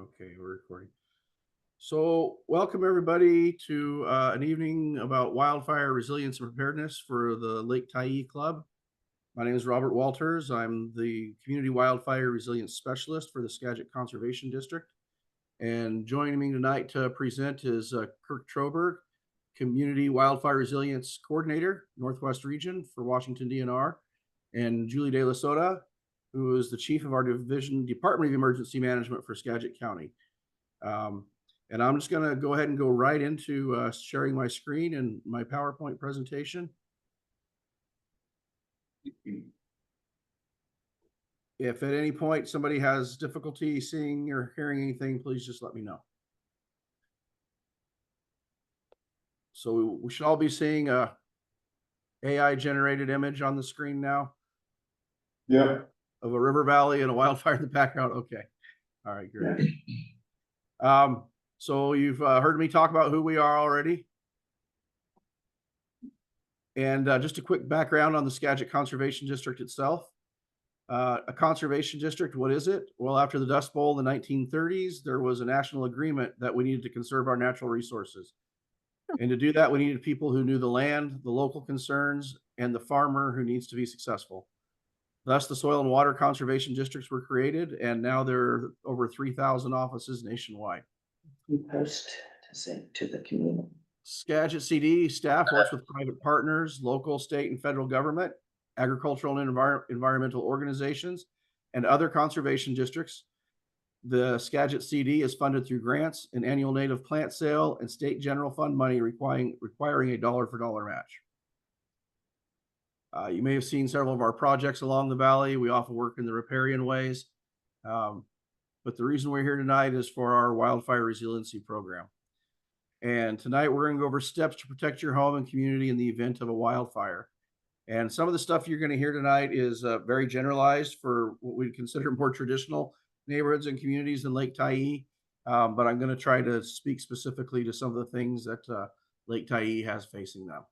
Okay, we're recording. So, welcome everybody to an evening about wildfire resilience and preparedness for the Lake Tyee Club. My name is Robert Walters. I'm the Community Wildfire Resilience Specialist for the Skagit Conservation District. And joining me tonight to present is Kirk Troberg, Community Wildfire Resilience Coordinator, Northwest Region for Washington DNR, and Julie De La Sota, who is the Chief of our Division Department of Emergency Management for Skagit County. And I'm just going to go ahead and go right into sharing my screen and my PowerPoint presentation. If at any point somebody has difficulty seeing or hearing anything, please just let me know. So we should all be seeing a AI generated image on the screen now. Yeah. Of a river valley and a wildfire in the background. Okay. All right, great. So you've heard me talk about who we are already. And just a quick background on the Skagit Conservation District itself. A conservation district, what is it? Well, after the Dust Bowl in the 1930s, there was a national agreement that we needed to conserve our natural resources. And to do that, we needed people who knew the land, the local concerns, and the farmer who needs to be successful. Thus, the soil and water conservation districts were created, and now there are over 3,000 offices nationwide. We post to send to the community. Skagit CD staff works with private partners, local, state, and federal government, agricultural and environmental organizations, and other conservation districts. The Skagit CD is funded through grants, an annual native plant sale, and state general fund money requiring a dollar-for-dollar match. You may have seen several of our projects along the valley. We often work in the riparian ways. But the reason we're here tonight is for our wildfire resiliency program. And tonight we're going to go over steps to protect your home and community in the event of a wildfire. And some of the stuff you're going to hear tonight is very generalized for what we consider more traditional neighborhoods and communities in Lake Tyee. But I'm going to try to speak specifically to some of the things that Lake Tyee has facing them.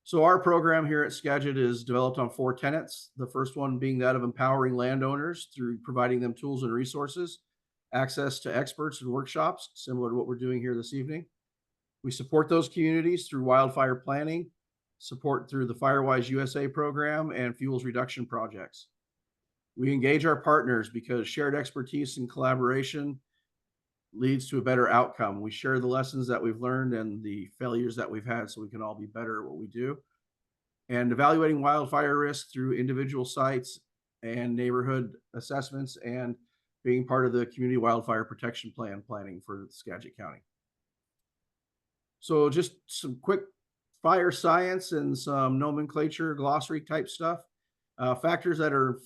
So our program here at Skagit is developed on 4 tenets. The first one being that of empowering landowners through providing them tools and resources, access to experts and workshops, similar to what we're doing here this evening. We support those communities through wildfire planning, support through the Firewise USA program, and fuels reduction projects. We engage our partners because shared expertise and collaboration leads to a better outcome. We share the lessons that we've learned and the failures that we've had so we can all be better at what we do. And evaluating wildfire risk through individual sites and neighborhood assessments, and being part of the community wildfire protection plan planning for Skagit County. So just some quick fire science and some nomenclature, glossary type stuff. Factors that are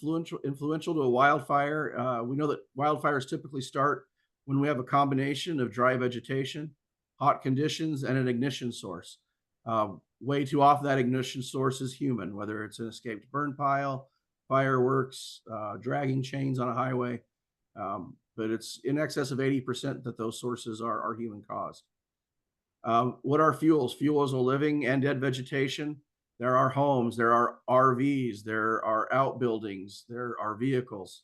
influential to a wildfire. We know that wildfires typically start when we have a combination of dry vegetation, hot conditions, and an ignition source. Way too often that ignition source is human, whether it's an escaped burn pile, fireworks, dragging chains on a highway. But it's in excess of 80% that those sources are human caused. What are fuels? Fuels are living and dead vegetation. There are homes, there are RVs, there are outbuildings, there are vehicles.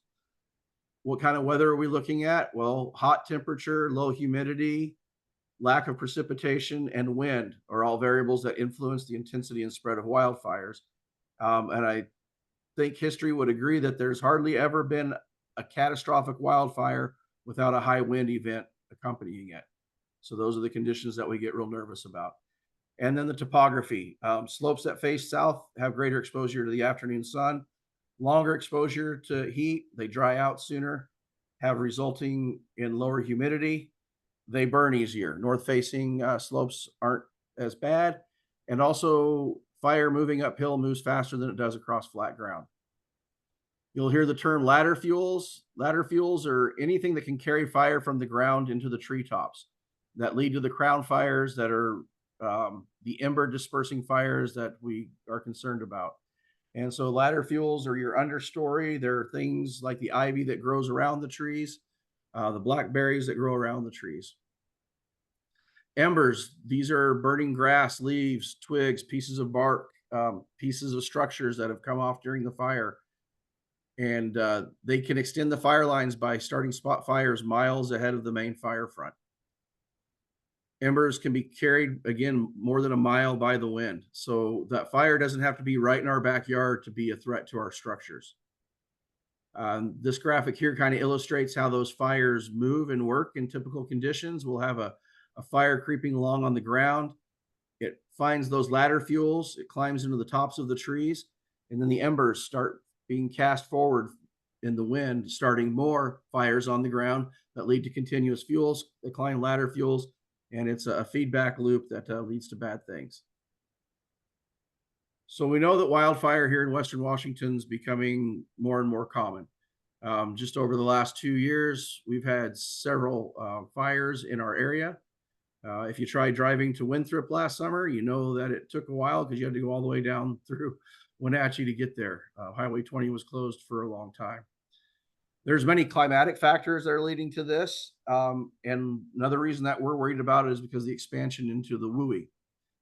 What kind of weather are we looking at? Well, hot temperature, low humidity, lack of precipitation, and wind are all variables that influence the intensity and spread of wildfires. And I think history would agree that there's hardly ever been a catastrophic wildfire without a high wind event accompanying it. So those are the conditions that we get real nervous about. And then the topography. Slopes that face south have greater exposure to the afternoon sun, longer exposure to heat, they dry out sooner, have resulting in lower humidity. They burn easier. North-facing slopes aren't as bad. And also, fire moving uphill moves faster than it does across flat ground. You'll hear the term ladder fuels. Ladder fuels are anything that can carry fire from the ground into the treetops that lead to the crown fires that are the ember dispersing fires that we are concerned about. And so ladder fuels are your understory. There are things like the ivy that grows around the trees, the blackberries that grow around the trees. Embers, these are burning grass, leaves, twigs, pieces of bark, pieces of structures that have come off during the fire. And they can extend the fire lines by starting spot fires miles ahead of the main fire front. Embers can be carried, again, more than a mile by the wind. So that fire doesn't have to be right in our backyard to be a threat to our structures. This graphic here kind of illustrates how those fires move and work in typical conditions. We'll have a fire creeping along on the ground. It finds those ladder fuels, it climbs into the tops of the trees, and then the embers start being cast forward in the wind, starting more fires on the ground that lead to continuous fuels, that climb ladder fuels, and it's a feedback loop that leads to bad things. So we know that wildfire here in Western Washington is becoming more and more common. Just over the last 2 years, we've had several fires in our area. If you tried driving to Winthrop last summer, you know that it took a while because you had to go all the way down through Wenatchee to get there. Highway 20 was closed for a long time. There's many climatic factors that are leading to this. And another reason that we're worried about it is because of the expansion into the WUI.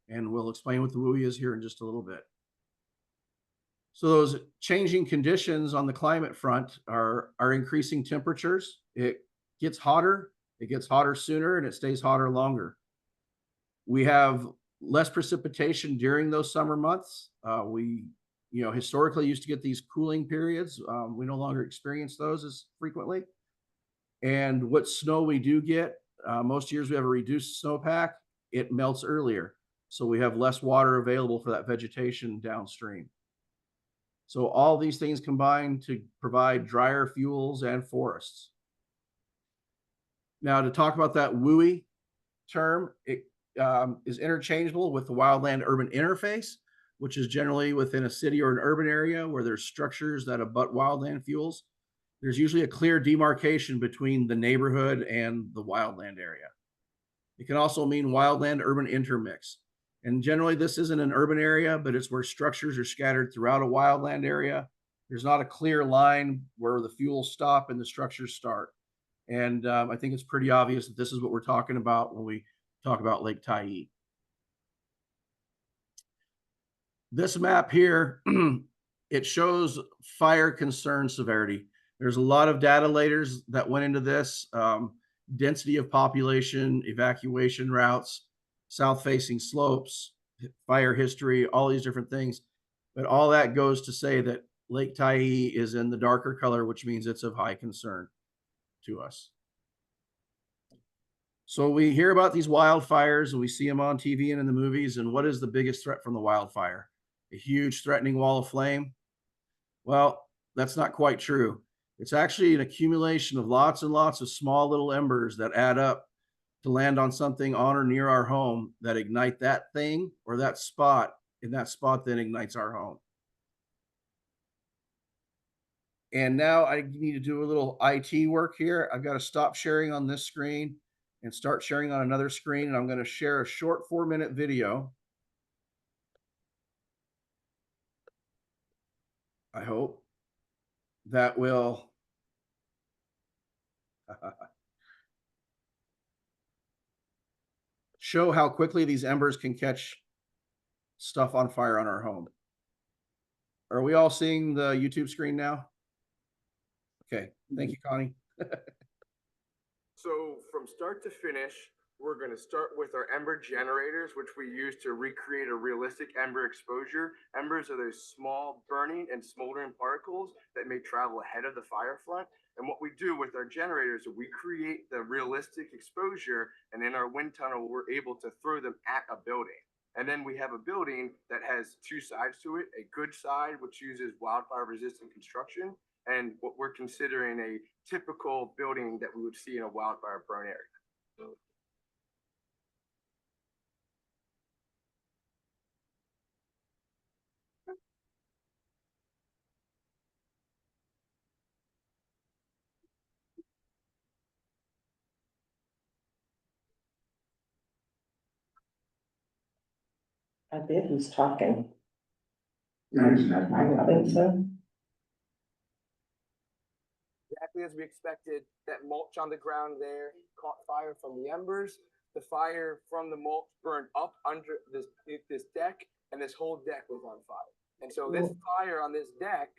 And we'll explain what the WUI is here in just a little bit. So those changing conditions on the climate front are increasing temperatures. It gets hotter sooner, and it stays hotter longer. We have less precipitation during those summer months. We historically used to get these cooling periods. We no longer experience those as frequently. And what snow we do get, most years we have a reduced snowpack. It melts earlier. So we have less water available for that vegetation downstream. So all these things combine to provide drier fuels and forests. Now, to talk about that WUI term, it is interchangeable with the wildland urban interface, which is generally within a city or an urban area where there's structures that abut wildland fuels. There's usually a clear demarcation between the neighborhood and the wildland area. It can also mean wildland urban intermix. And generally, this isn't an urban area, but it's where structures are scattered throughout a wildland area. There's not a clear line where the fuels stop and the structures start. And I think it's pretty obvious that this is what we're talking about when we talk about Lake Tyee. This map here, it shows fire concern severity. There's a lot of data layers that went into this. Density of population, evacuation routes, south-facing slopes, fire history, all these different things. But all that goes to say that Lake Tyee is in the darker color, which means it's of high concern to us. So we hear about these wildfires and we see them on TV and in the movies. And what is the biggest threat from the wildfire? A huge threatening wall of flame? Well, that's not quite true. It's actually an accumulation of lots and lots of small little embers that add up to land on something on or near our home that ignite that thing or that spot, and that spot then ignites our home. And now I need to do a little IT work here. I've got to stop sharing on this screen and start sharing on another screen. And I'm going to share a short 4-minute video. I hope that will show how quickly these embers can catch stuff on fire on our home. Are we all seeing the YouTube screen now? Okay, thank you, Connie. So from start to finish, we're going to start with our ember generators, which we use to recreate a realistic ember exposure. Embers are those small burning and smoldering particles that may travel ahead of the fire front. And what we do with our generators is we create the realistic exposure, and in our wind tunnel, we're able to throw them at a building. And then we have a building that has two sides to it, a good side, which uses wildfire resistant construction, and what we're considering a typical building that we would see in a wildfire prone area. I bet he's talking. No, he's not. I don't think so. Exactly as we expected, that mulch on the ground there caught fire from the embers. The fire from the mulch burned up under this deck, and this whole deck was on fire. And so this fire on this deck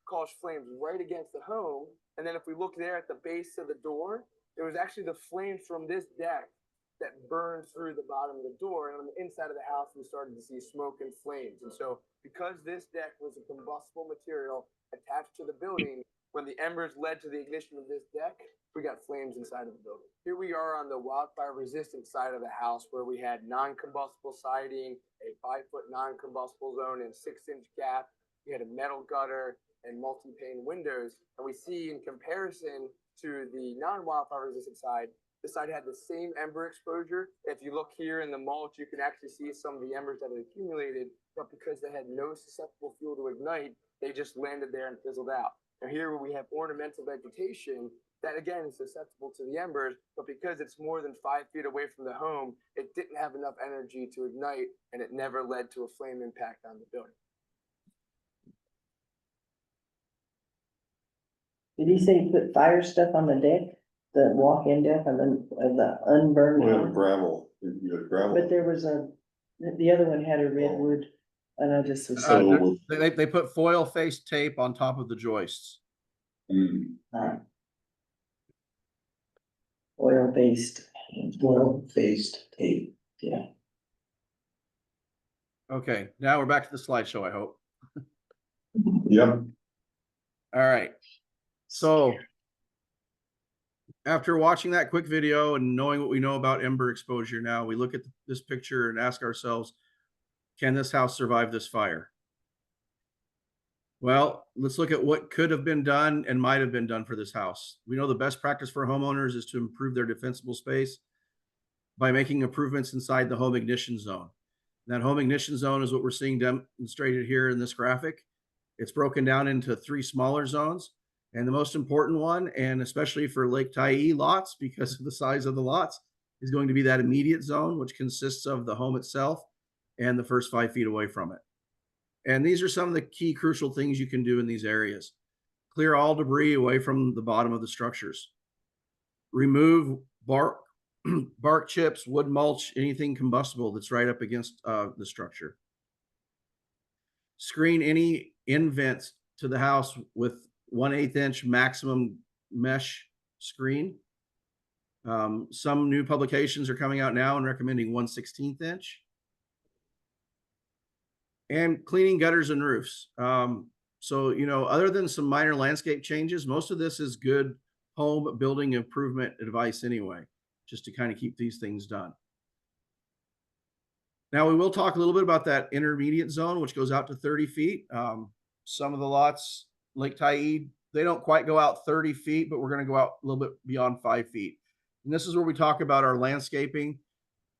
caused flames right against the home. And then if we look there at the base of the door, it was actually the flames from this deck that burned through the bottom of the door. And on the inside of the house, we started to see smoke and flames. And so because this deck was a combustible material attached to the building, when the embers led to the ignition of this deck, we got flames inside of the building. Here we are on the wildfire resistant side of the house where we had non-combustible siding, a 5-foot non-combustible zone and 6-inch gap. We had a metal gutter and multi-pane windows. And we see in comparison to the non-wildfire resistant side, the side had the same ember exposure. If you look here in the mulch, you can actually see some of the embers that had accumulated, but because they had no susceptible fuel to ignite, they just landed there and fizzled out. Now here we have ornamental vegetation that again is susceptible to the embers, but because it's more than 5 feet away from the home, it didn't have enough energy to ignite and it never led to a flame impact on the building. Did he say put fire stuff on the deck, the walk-in deck and then the unburned? We have one? gravel, you have gravel. But there was the other one had a redwood and I just was. So- They put foil face tape on top of the joists. Oil-based. Oil-based tape. Yeah. Okay, now we're back to the slideshow, I hope. Yep. All right. So after watching that quick video and knowing what we know about ember exposure now, we look at this picture and ask ourselves, can this house survive this fire? Well, let's look at what could have been done and might have been done for this house. We know the best practice for homeowners is to improve their defensible space by making improvements inside the home ignition zone. That home ignition zone is what we're seeing demonstrated here in this graphic. It's broken down into 3 smaller zones. And the most important one, and especially for Lake Tyee lots, because of the size of the lots, is going to be that immediate zone, which consists of the home itself and the first 5 feet away from it. And these are some of the key crucial things you can do in these areas. Clear all debris away from the bottom of the structures. Remove bark, bark chips, wood mulch, anything combustible that's right up against the structure. Screen any invents to the house with 1/8 inch maximum mesh screen. Some new publications are coming out now and recommending 1/16 inch. And cleaning gutters and roofs. So, you know, other than some minor landscape changes, most of this is good home building improvement advice anyway, just to kind of keep these things done. Now, we will talk a little bit about that intermediate zone, which goes out to 30 feet. Some of the lots, Lake Tyee, they don't quite go out 30 feet, but we're going to go out a little bit beyond 5 feet. And this is where we talk about our landscaping,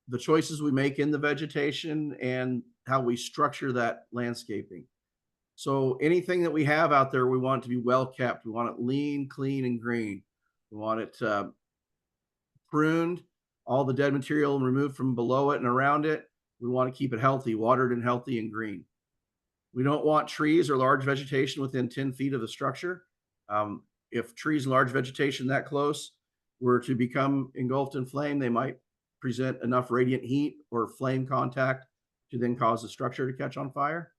the choices we make in the vegetation, and how we structure that landscaping. So anything that we have out there, we want it to be well kept. We want it lean, clean, and green. We want it pruned, all the dead material removed from below it and around it. We want to keep it healthy, watered and healthy and green. We don't want trees or large vegetation within 10 feet of the structure. If trees and large vegetation that close were to become engulfed in flame, they might present enough radiant heat or flame contact to then cause the structure to catch on fire.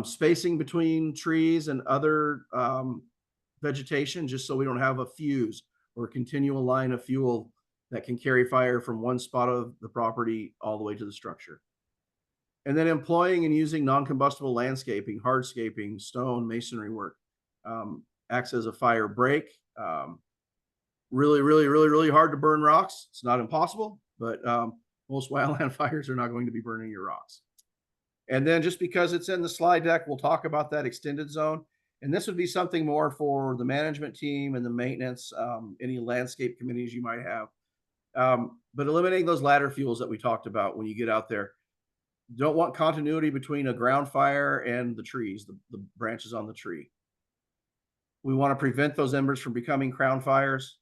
Spacing between trees and other vegetation, just so we don't have a fuse or a continual line of fuel that can carry fire from one spot of the property all the way to the structure. And then employing and using non-combustible landscaping, hardscaping, stone, masonry work acts as a fire break. Really hard to burn rocks. It's not impossible, but most wildland fires are not going to be burning your rocks. And then just because it's in the slide deck, we'll talk about that extended zone. And this would be something more for the management team and the maintenance, any landscape committees you might have. But eliminating those ladder fuels that we talked about when you get out there. Don't want continuity between a ground fire and the trees, the branches on the tree. We want to prevent those embers from becoming crown fires.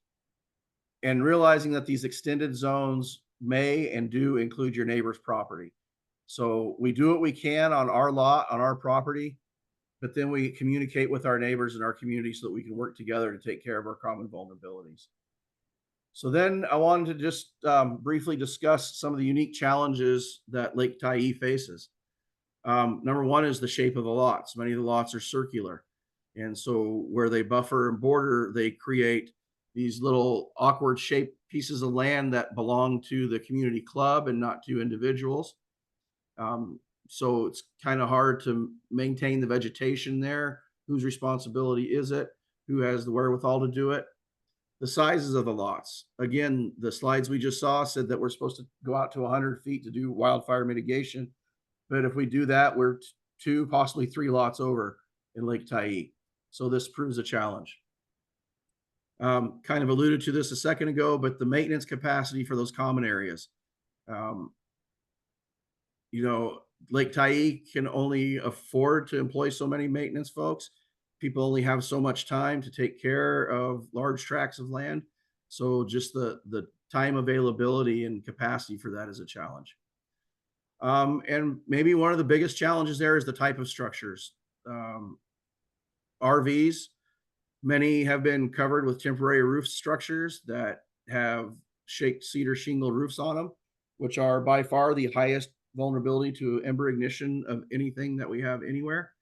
And realizing that these extended zones may and do include your neighbor's property. So we do what we can on our lot, on our property, but then we communicate with our neighbors in our community so that we can work together to take care of our common vulnerabilities. So then I wanted to just briefly discuss some of the unique challenges that Lake Tyee faces. Number one is the shape of the lots. Many of the lots are circular. And so where they buffer and border, they create these little awkward shaped pieces of land that belong to the community club and not to individuals. So it's kind of hard to maintain the vegetation there. Whose responsibility is it? Who has the wherewithal to do it? The sizes of the lots. Again, the slides we just saw said that we're supposed to go out to 100 feet to do wildfire mitigation. But if we do that, we're 2, possibly 3 lots over in Lake Tyee. So this proves a challenge. Kind of alluded to this a second ago, but the maintenance capacity for those common areas. Lake Tyee can only afford to employ so many maintenance folks. People only have so much time to take care of large tracts of land. So just the time availability and capacity for that is a challenge. And maybe one of the biggest challenges there is the type of structures. RVs, many have been covered with temporary roof structures that have shaked cedar shingle roofs on them, which are by far the highest vulnerability to ember ignition of anything that we have anywhere.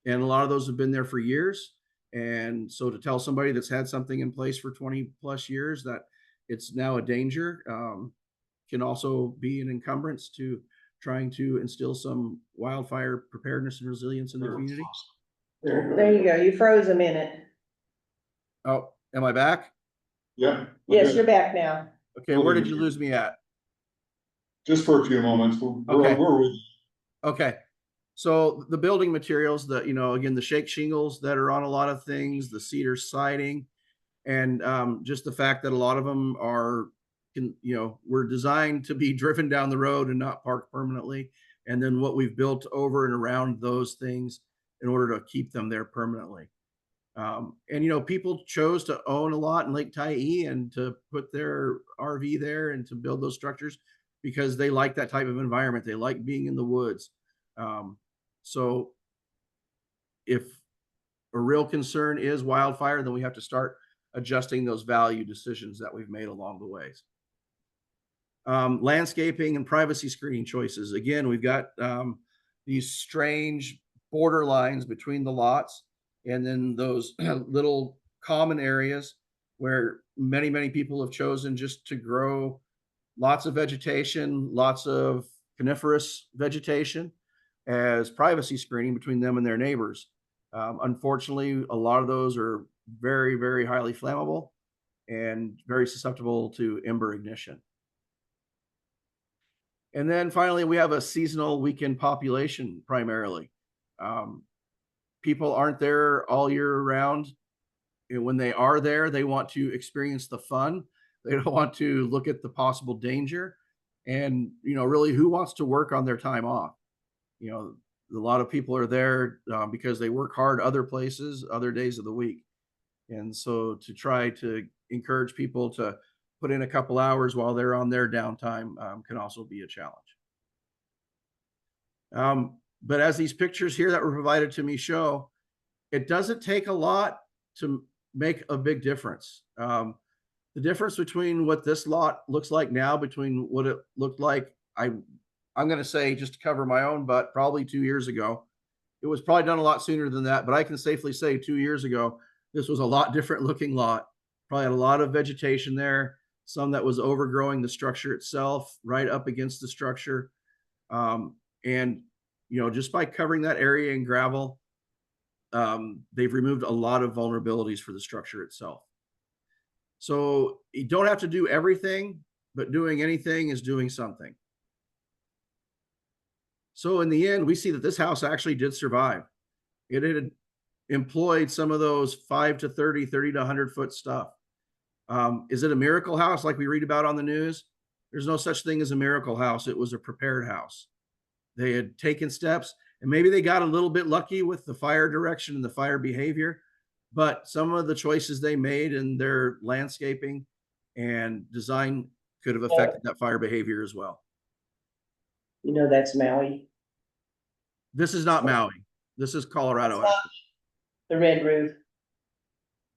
And a lot of those have been there for years. And so to tell somebody that's had something in place for 20 plus years that it's now a danger can also be an encumbrance to trying to instill some wildfire preparedness and resilience in the community. There you go. You froze a minute. Oh, am I back? Yeah. Yes, you're back now. Okay, where did you lose me at? Just for a few moments. Okay. Where were we? Okay. So the building materials that, again, the shake shingles that are on a lot of things, the cedar siding, and just the fact that a lot of them were designed to be driven down the road and not parked permanently. And then what we've built over and around those things in order to keep them there permanently. And people chose to own a lot in Lake Tyee and to put their RV there and to build those structures because they like that type of environment. They like being in the woods. So if a real concern is wildfire, then we have to start adjusting those value decisions that we've made along the ways. Landscaping and privacy screening choices. Again, we've got these strange border lines between the lots and then those little common areas where many, many people have chosen just to grow lots of vegetation, lots of coniferous vegetation as privacy screening between them and their neighbors. Unfortunately, a lot of those are very, very highly flammable and very susceptible to ember ignition. And then finally, we have a seasonal weekend population primarily. People aren't there all year round. And when they are there, they want to experience the fun. They don't want to look at the possible danger. And, really, who wants to work on their time off? A lot of people are there because they work hard other places, other days of the week. And so to try to encourage people to put in a couple hours while they're on their downtime can also be a challenge. But as these pictures here that were provided to me show, it doesn't take a lot to make a big difference. The difference between what this lot looks like now between what it looked like, I'm going to say, just to cover my own butt, probably 2 years ago. It was probably done a lot sooner than that, but I can safely say 2 years ago, this was a lot different looking lot. Probably had a lot of vegetation there, some that was overgrowing the structure itself, right up against the structure. And, just by covering that area in gravel, they've removed a lot of vulnerabilities for the structure itself. So you don't have to do everything, but doing anything is doing something. So in the end, we see that this house actually did survive. It had employed some of those 5 to 30 to 100 foot stuff. Is it a miracle house like we read about on the news? There's no such thing as a miracle house. It was a prepared house. They had taken steps, and maybe they got a little bit lucky with the fire direction and the fire behavior, but some of the choices they made in their landscaping and design could have affected that fire behavior as well. That's Maui. This is not Maui. This is Colorado. The red roof.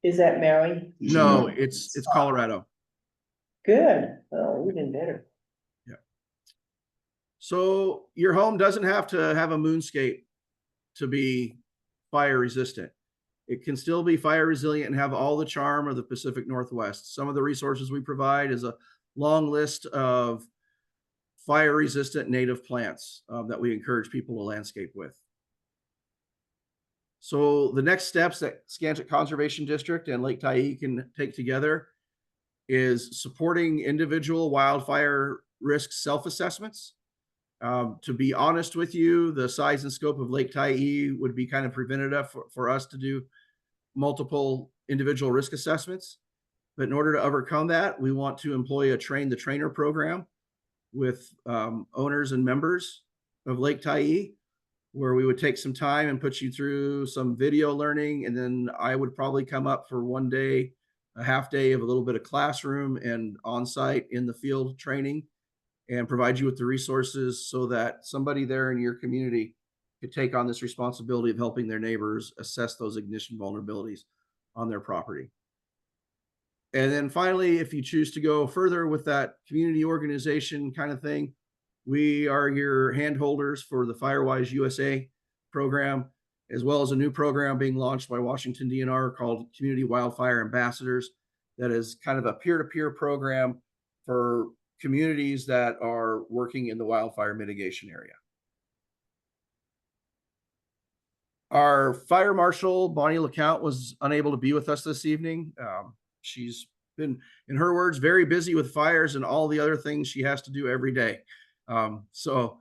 Is that Maui? No, it's Colorado. Good. Oh, even better. Yeah. So your home doesn't have to have a moonscape to be fire resistant. It can still be fire resilient and have all the charm of the Pacific Northwest. Some of the resources we provide is a long list of fire resistant native plants that we encourage people to landscape with. So the next steps that Skagit Conservation District and Lake Tyee can take together is supporting individual wildfire risk self-assessments. To be honest with you, the size and scope of Lake Tyee would be kind of preventative for us to do multiple individual risk assessments. But in order to overcome that, we want to employ a train the trainer program with owners and members of Lake Tyee, where we would take some time and put you through some video learning. And then I would probably come up for one day, a half day of a little bit of classroom and on-site in the field training, and provide you with the resources so that somebody there in your community could take on this responsibility of helping their neighbors assess those ignition vulnerabilities on their property. And then finally, if you choose to go further with that community organization kind of thing, we are your handholders for the Firewise USA program, as well as a new program being launched by Washington DNR called Community Wildfire Ambassadors. That is kind of a peer-to-peer program for communities that are working in the wildfire mitigation area. Our fire marshal, Bonnie LeCount, was unable to be with us this evening. She's been, in her words, very busy with fires and all the other things she has to do every day. So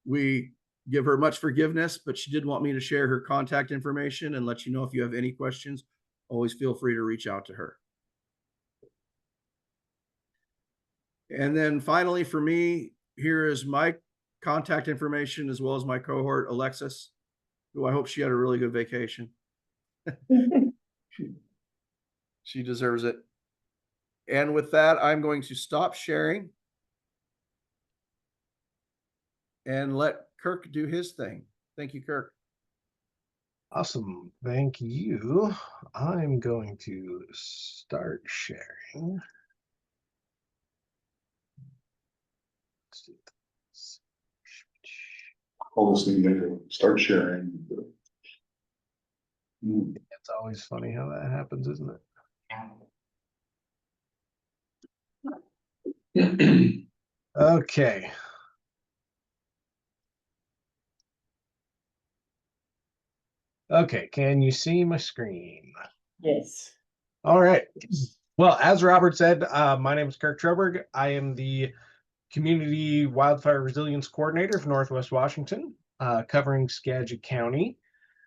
we give her much forgiveness, but she did want me to share her contact information and let you know if you have any questions, always feel free to reach out to her. And then finally, for me, here is my contact information as well as my cohort, Alexis, who I hope she had a really good vacation. She deserves it. And with that, I'm going to stop sharing and let Kirk do his thing. Thank you, Kirk. Awesome. Thank you. I'm going to start sharing. Let's do this. All this thing to start sharing. It's always funny how that happens, isn't it? Okay. Okay, can you see my screen? Yes. All right. Well, as Robert said, my name is Kirk Troberg. I am the Community Wildfire Resilience Coordinator for Northwest Washington, covering Skagit County.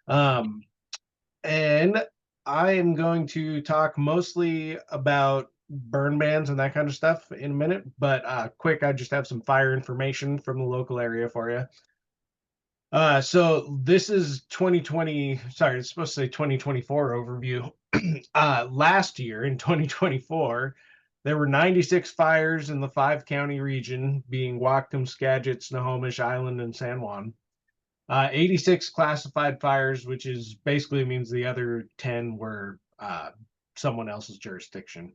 And I am going to talk mostly about burn bans and that kind of stuff in a minute, but quick, I just have some fire information from the local area for you. So this is 2020, sorry, it's supposed to say 2024 overview. Last year in 2024, there were 96 fires in the 5-county region, being Whatcombe, Skagit, Snohomish, Island, and San Juan. 86 classified fires, which is basically means the other 10 were someone else's jurisdiction.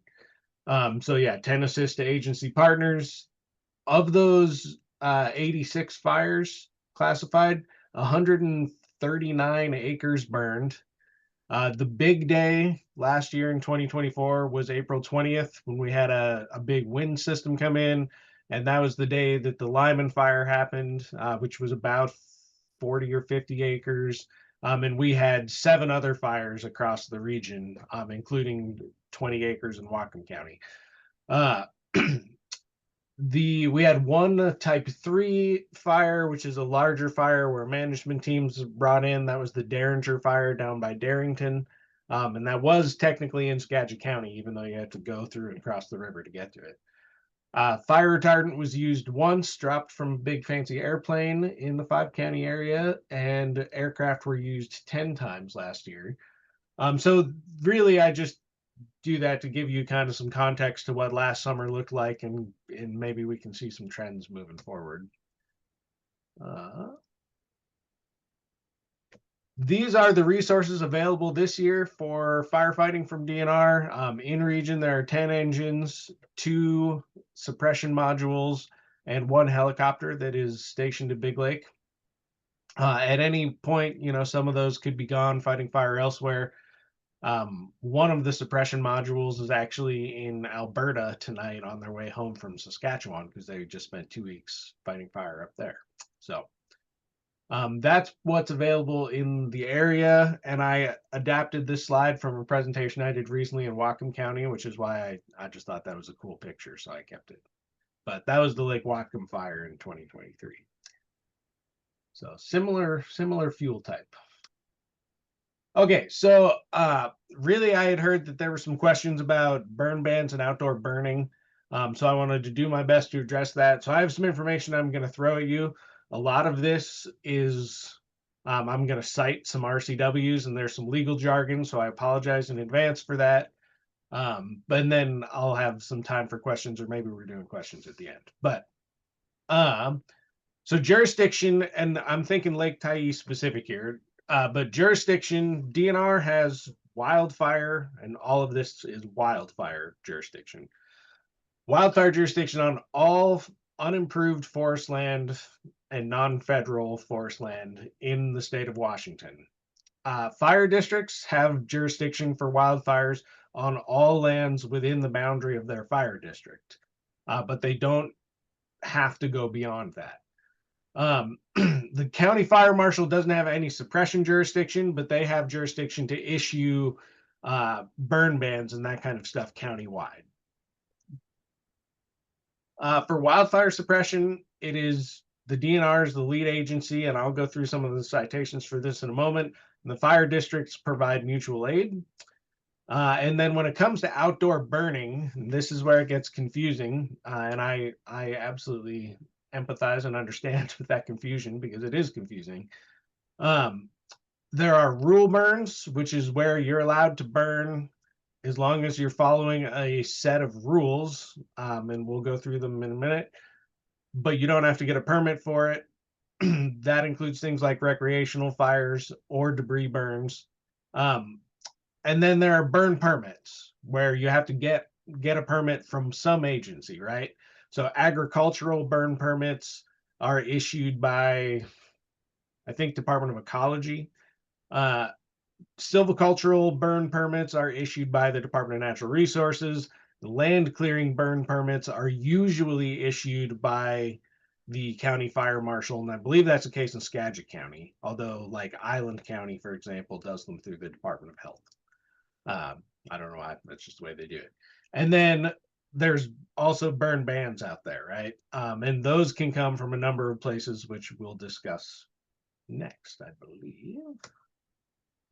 So yeah, 10 assist to agency partners. Of those 86 fires classified, 139 acres burned. The big day last year in 2024 was April 20th, when we had a big wind system come in, and that was the day that the Lyman fire happened, which was about 40 or 50 acres. And we had 7 other fires across the region, including 20 acres in Whatcombe County. We had one type 3 fire, which is a larger fire where management teams brought in. That was the Derringer fire down by Darrington. And that was technically in Skagit County, even though you had to go through and cross the river to get to it. Fire retardant was used once, dropped from a big fancy airplane in the 5-county area, and aircraft were used 10 times last year. So really, I just do that to give you kind of some context to what last summer looked like, and maybe we can see some trends moving forward. These are the resources available this year for firefighting from DNR. In region, there are 10 engines, 2 suppression modules, and 1 helicopter that is stationed at Big Lake. At any point, some of those could be gone fighting fire elsewhere. One of the suppression modules is actually in Alberta tonight on their way home from Saskatchewan because they just spent 2 weeks fighting fire up there. So that's what's available in the area. And I adapted this slide from a presentation I did recently in Whatcombe County, which is why I just thought that was a cool picture, so I kept it. But that was the Lake Whatcombe fire in 2023. So similar fuel type. Okay, so really I had heard that there were some questions about burn bans and outdoor burning. So I wanted to do my best to address that. So I have some information I'm going to throw at you. A lot of this is, I'm going to cite some RCWs and there's some legal jargon, so I apologize in advance for that. But then I'll have some time for questions, or maybe we're doing questions at the end. But so jurisdiction, and I'm thinking Lake Tyee specific here, but jurisdiction, DNR has wildfire, and all of this is wildfire jurisdiction. Wildfire jurisdiction on all unimproved forest land and non-federal forest land in the state of Washington. Fire districts have jurisdiction for wildfires on all lands within the boundary of their fire district, but they don't have to go beyond that. The county fire marshal doesn't have any suppression jurisdiction, but they have jurisdiction to issue burn bans and that kind of stuff countywide. For wildfire suppression, it is the DNR is the lead agency, and I'll go through some of the citations for this in a moment. The fire districts provide mutual aid. And then when it comes to outdoor burning, this is where it gets confusing. And I absolutely empathize and understand with that confusion because it is confusing. There are rule burns, which is where you're allowed to burn as long as you're following a set of rules, and we'll go through them in a minute, but you don't have to get a permit for it. That includes things like recreational fires or debris burns. And then there are burn permits where you have to get a permit from some agency, right? So agricultural burn permits are issued by, I think, Department of Ecology. Silvicultural burn permits are issued by the Department of Natural Resources. The land clearing burn permits are usually issued by the county fire marshal, and I believe that's the case in Skagit County, although like Island County, for example, does them through the Department of Health. I don't know why, that's just the way they do it. And then there's also burn bans out there, right? And those can come from a number of places, which we'll discuss next, I believe.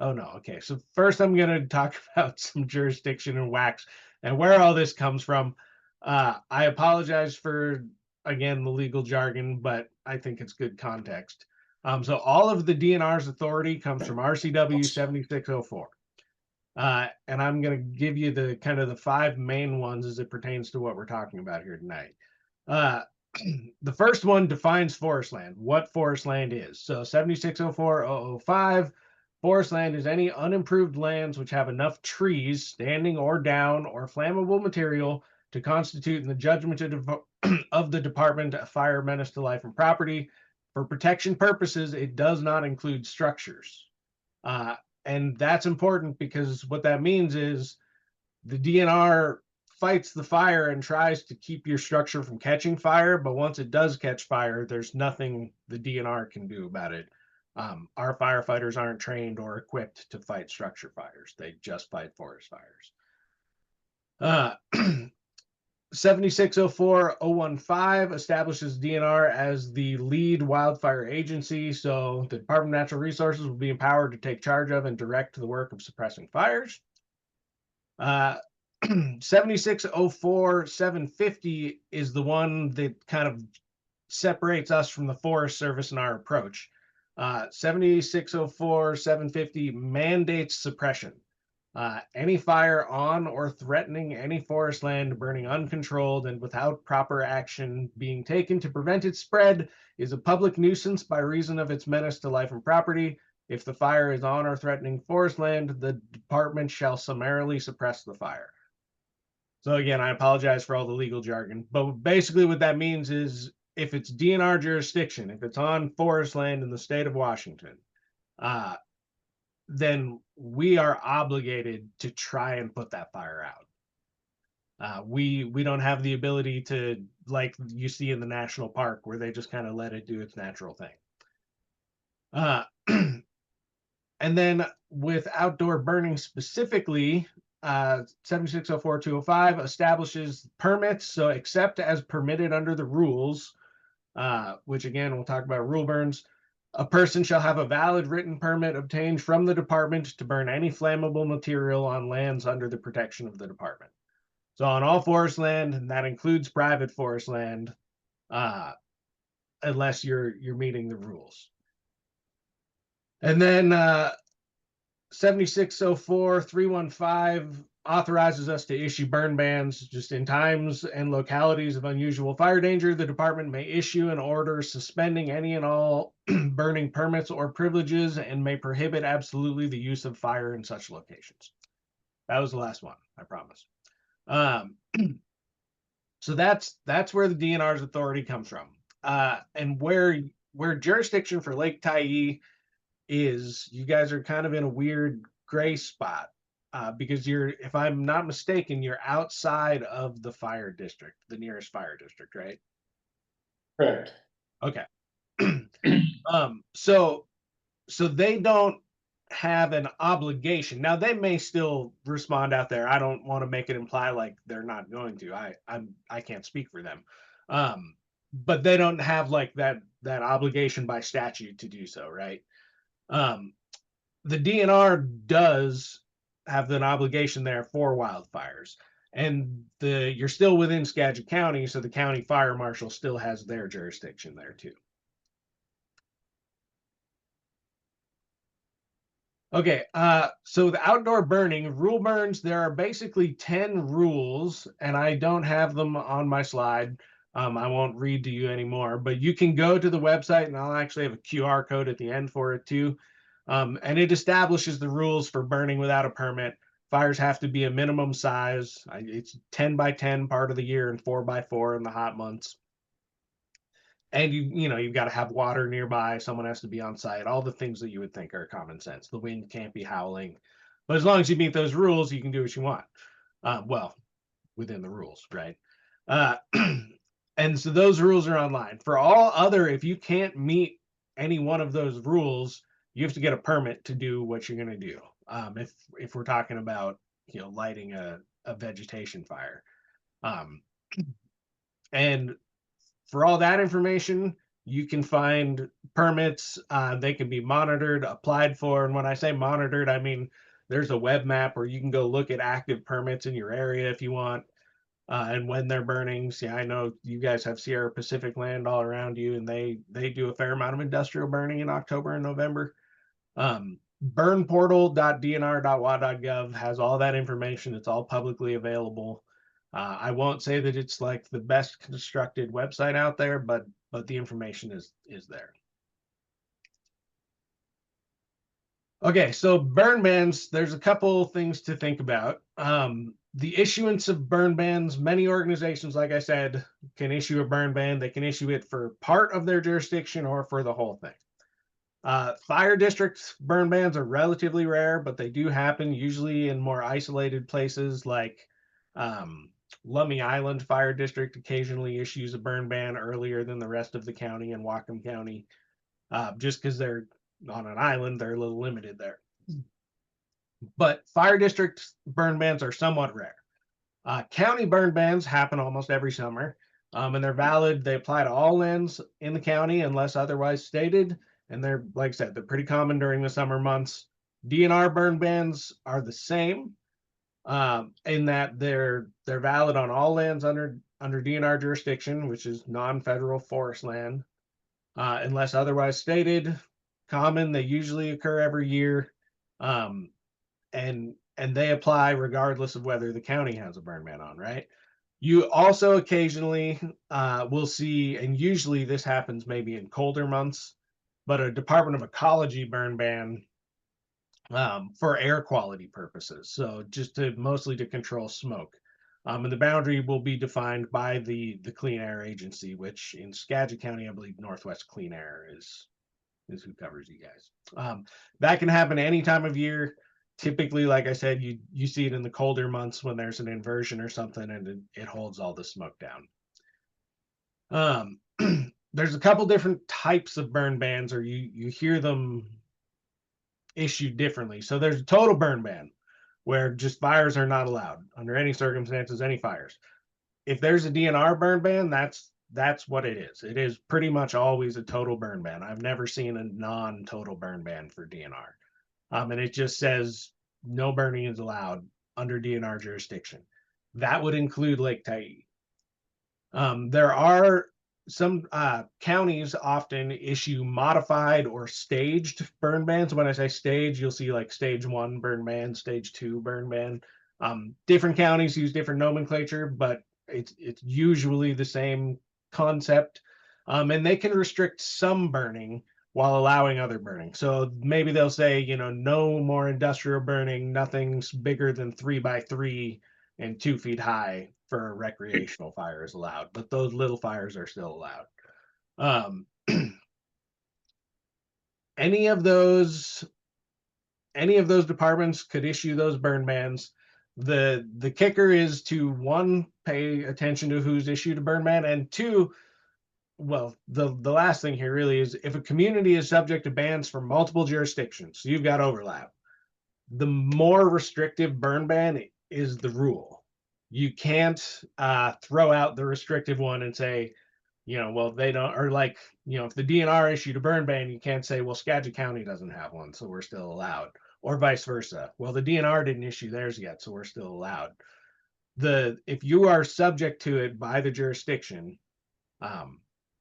Oh no, okay. So first I'm going to talk about some jurisdiction and wax and where all this comes from. I apologize for, again, the legal jargon, but I think it's good context. So all of the DNR's authority comes from RCW 7604. And I'm going to give you the kind of the 5 main ones as it pertains to what we're talking about here tonight. The first one defines forest land, what forest land is. So 7604-005, forest land is any unimproved lands which have enough trees, standing or down, or flammable material to constitute in the judgment of the department a fire menace to life and property. For protection purposes, it does not include structures. And that's important because what that means is the DNR fights the fire and tries to keep your structure from catching fire, but once it does catch fire, there's nothing the DNR can do about it. Our firefighters aren't trained or equipped to fight structure fires. They just fight forest fires. 7604-015 establishes DNR as the lead wildfire agency. So the Department of Natural Resources will be empowered to take charge of and direct the work of suppressing fires. 7604-750 is the one that kind of separates us from the Forest Service in our approach. 7604-750 mandates suppression. Any fire on or threatening any forest land burning uncontrolled and without proper action being taken to prevent its spread is a public nuisance by reason of its menace to life and property. If the fire is on or threatening forest land, the department shall summarily suppress the fire. So again, I apologize for all the legal jargon, but basically what that means is if it's DNR jurisdiction, if it's on forest land in the state of Washington, then we are obligated to try and put that fire out. We don't have the ability to, like you see in the national park, where they just kind of let it do its natural thing. And then with outdoor burning specifically, 7604-205 establishes permits. So except as permitted under the rules, which again, we'll talk about rule burns, a person shall have a valid written permit obtained from the department to burn any flammable material on lands under the protection of the department. So on all forest land, and that includes private forest land, unless you're meeting the rules. And then 7604-315 authorizes us to issue burn bans just in times and localities of unusual fire danger. The department may issue an order suspending any and all burning permits or privileges and may prohibit absolutely the use of fire in such locations. That was the last one, I promise. So that's where the DNR's authority comes from. And where jurisdiction for Lake Tyee is, you guys are kind of in a weird gray spot, because if I'm not mistaken, you're outside of the fire district, the nearest fire district, right? Correct. Okay. So they don't have an obligation. Now they may still respond out there. I don't want to make it imply like they're not going to. I can't speak for them. But they don't have like that obligation by statute to do so, right? The DNR does have an obligation there for wildfires, and you're still within Skagit County, so the county fire marshal still has their jurisdiction there too. Okay, so the outdoor burning rule burns, there are basically 10 rules, and I don't have them on my slide. I won't read to you anymore, but you can go to the website, and I'll actually have a QR code at the end for it too. And it establishes the rules for burning without a permit. Fires have to be a minimum size. It's 10 by 10 part of the year and 4 by 4 in the hot months. And you've got to have water nearby. Someone has to be on site. All the things that you would think are common sense. The wind can't be howling, but as long as you meet those rules, you can do what you want. Well, within the rules, right? And so those rules are online. For all other, if you can't meet any one of those rules, you have to get a permit to do what you're going to do. If we're talking about lighting a vegetation fire, and for all that information, you can find permits. They can be monitored, applied for. And when I say monitored, I mean there's a web map where you can go look at active permits in your area if you want, and when they're burning. See, I know you guys have Sierra Pacific land all around you, and they do a fair amount of industrial burning in October and November. Burnportal.dnr.wa.gov has all that information. It's all publicly available. I won't say that it's like the best constructed website out there, but the information is there. Okay, so burn bans, there's a couple things to think about. The issuance of burn bans, many organizations, like I said, can issue a burn ban. They can issue it for part of their jurisdiction or for the whole thing. Fire districts burn bans are relatively rare, but they do happen, usually in more isolated places like Lummi Island Fire District occasionally issues a burn ban earlier than the rest of the county and Whatcombe County. Just because they're on an island, they're a little limited there. But fire district burn bans are somewhat rare. County burn bans happen almost every summer, and they're valid. They apply to all lands in the county unless otherwise stated. And they're, like I said, they're pretty common during the summer months. DNR burn bans are the same, in that they're valid on all lands under DNR jurisdiction, which is non-federal forest land, unless otherwise stated. Common, they usually occur every year, and they apply regardless of whether the county has a burn ban on, right? You also occasionally will see, and usually this happens maybe in colder months, but a Department of Ecology burn ban for air quality purposes. So just mostly to control smoke. And the boundary will be defined by the Clean Air Agency, which in Skagit County, I believe Northwest Clean Air is who covers you guys. That can happen any time of year. Typically, like I said, you see it in the colder months when there's an inversion or something, and it holds all the smoke down. There's a couple different types of burn bans, or you hear them issued differently. So there's a total burn ban, where just fires are not allowed under any circumstances, any fires. If there's a DNR burn ban, that's what it is. It is pretty much always a total burn ban. I've never seen a non-total burn ban for DNR. And it just says no burning is allowed under DNR jurisdiction. That would include Lake Tyee. There are some counties often issue modified or staged burn bans. When I say stage, you'll see like stage 1 burn ban, stage 2 burn ban. Different counties use different nomenclature, but it's usually the same concept. And they can restrict some burning while allowing other burning. So maybe they'll say, you know, no more industrial burning, nothing's bigger than 3 by 3 and 2 feet high for recreational fires allowed, but those little fires are still allowed. Any of those departments could issue those burn bans. The kicker is to, one, pay attention to who's issued a burn ban, and two, well, the last thing here really is, if a community is subject to bans from multiple jurisdictions, so you've got overlap, the more restrictive burn ban is the rule. You can't throw out the restrictive one and say, you know, well, they don't, or like, you know, if the DNR issued a burn ban, you can't say, well, Skagit County doesn't have one, so we're still allowed, or vice versa. Well, the DNR didn't issue theirs yet, so we're still allowed. If you are subject to it by the jurisdiction,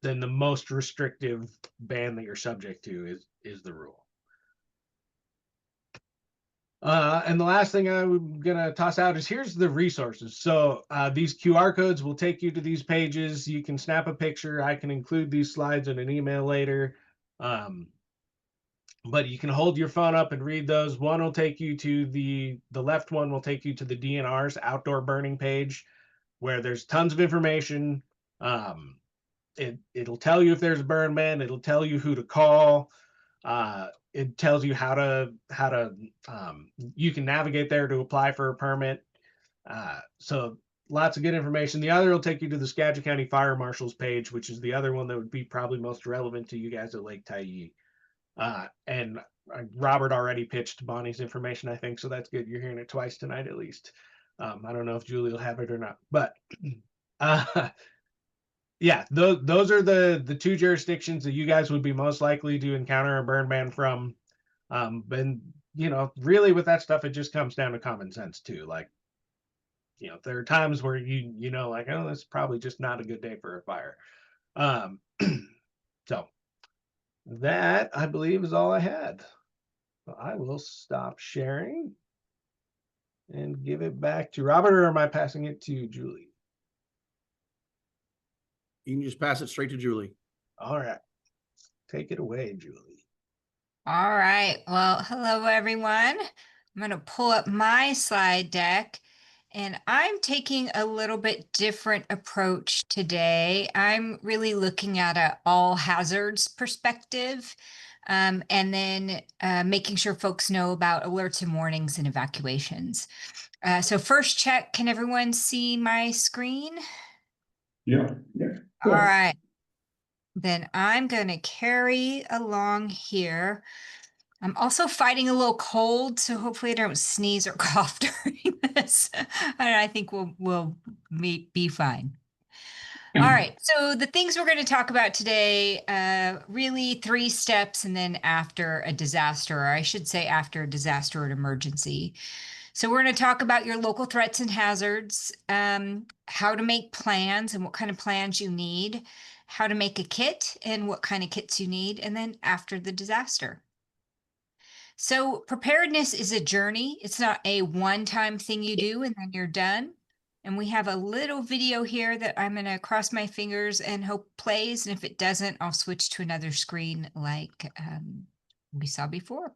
then the most restrictive ban that you're subject to is the rule. And the last thing I'm gonna toss out is, here's the resources. So these QR codes will take you to these pages. You can snap a picture. I can include these slides in an email later. But you can hold your phone up and read those. One will take you to the left one will take you to the DNR's outdoor burning page, where there's tons of information. It'll tell you if there's a burn ban. It'll tell you who to call. It tells you how to you can navigate there to apply for a permit. So lots of good information. The other will take you to the Skagit County Fire Marshal's page, which is the other one that would be probably most relevant to you guys at Lake Tyee. And Robert already pitched Bonnie's information, I think, so that's good. You're hearing it twice tonight at least. I don't know if Julie will have it or not, but yeah, those are the two jurisdictions that you guys would be most likely to encounter a burn ban from. And you know, really with that stuff, it just comes down to common sense too. Like, you know, there are times where you know, like, oh, that's probably just not a good day for a fire. So that, I believe, is all I had. So I will stop sharing and give it back to Robert, or am I passing it to Julie? You can just pass it straight to Julie. All right. Take it away, Julie. All right. Well, hello, everyone. I'm going to pull up my slide deck, and I'm taking a little bit different approach today. I'm really looking at an all hazards perspective, and then making sure folks know about alerts and warnings and evacuations. So first check, can everyone see my screen? Yeah. All right. Then I'm going to carry along here. I'm also fighting a little cold, so hopefully I don't sneeze or cough during this. I think we'll be fine. All right, so the things we're going to talk about today, really 3 steps and then after a disaster, or I should say after a disaster or an emergency. So we're going to talk about your local threats and hazards, how to make plans and what kind of plans you need, how to make a kit and what kind of kits you need, and then after the disaster. So preparedness is a journey. It's not a one-time thing you do and then you're done. And we have a little video here that I'm going to cross my fingers and hope plays. And if it doesn't, I'll switch to another screen like we saw before.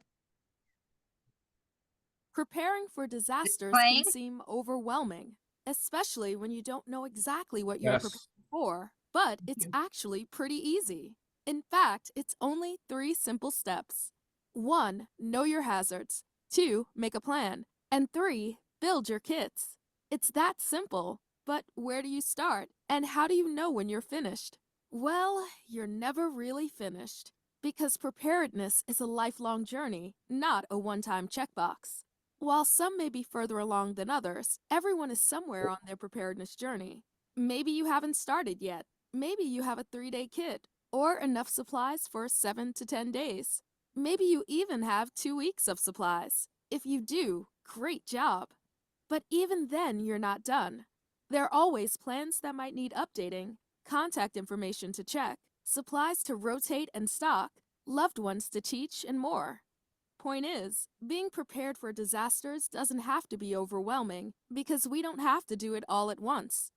Preparing for disasters Playing? can seem overwhelming, especially when you don't know exactly what you're preparing Yes. for, but it's actually pretty easy. In fact, it's only 3 simple steps. 1. Know your hazards. 2. Make a plan. And 3. Build your kits. It's that simple. But where do you start? And how do you know when you're finished? Well, you're never really finished. Because preparedness is a lifelong journey, not a one-time checkbox. While some may be further along than others, everyone is somewhere on their preparedness journey. Maybe you haven't started yet. Maybe you have a 3-day kit, or enough supplies for 7 to 10 days. Maybe you even have 2 weeks of supplies. If you do, great job. But even then, you're not done. There are always plans that might need updating, contact information to check, supplies to rotate and stock, loved ones to teach, and more. Point is, being prepared for disasters doesn't have to be overwhelming because we don't have to do it all at once.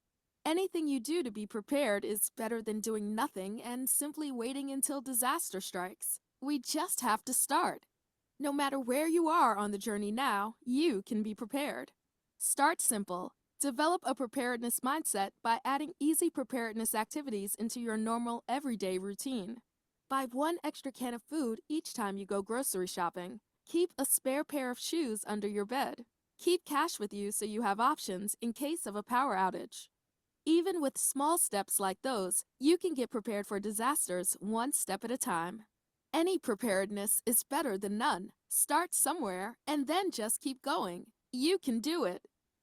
Anything you do to be prepared is better than doing nothing and simply waiting until disaster strikes. We just have to start. No matter where you are on the journey now, you can be prepared. Start simple. Develop a preparedness mindset by adding easy preparedness activities into your normal everyday routine. Buy 1 extra can of food each time you go grocery shopping. Keep a spare pair of shoes under your bed. Keep cash with you so you have options in case of a power outage. Even with small steps like those, you can get prepared for disasters 1 step at a time. Any preparedness is better than none. Start somewhere and then just keep going. You can do it.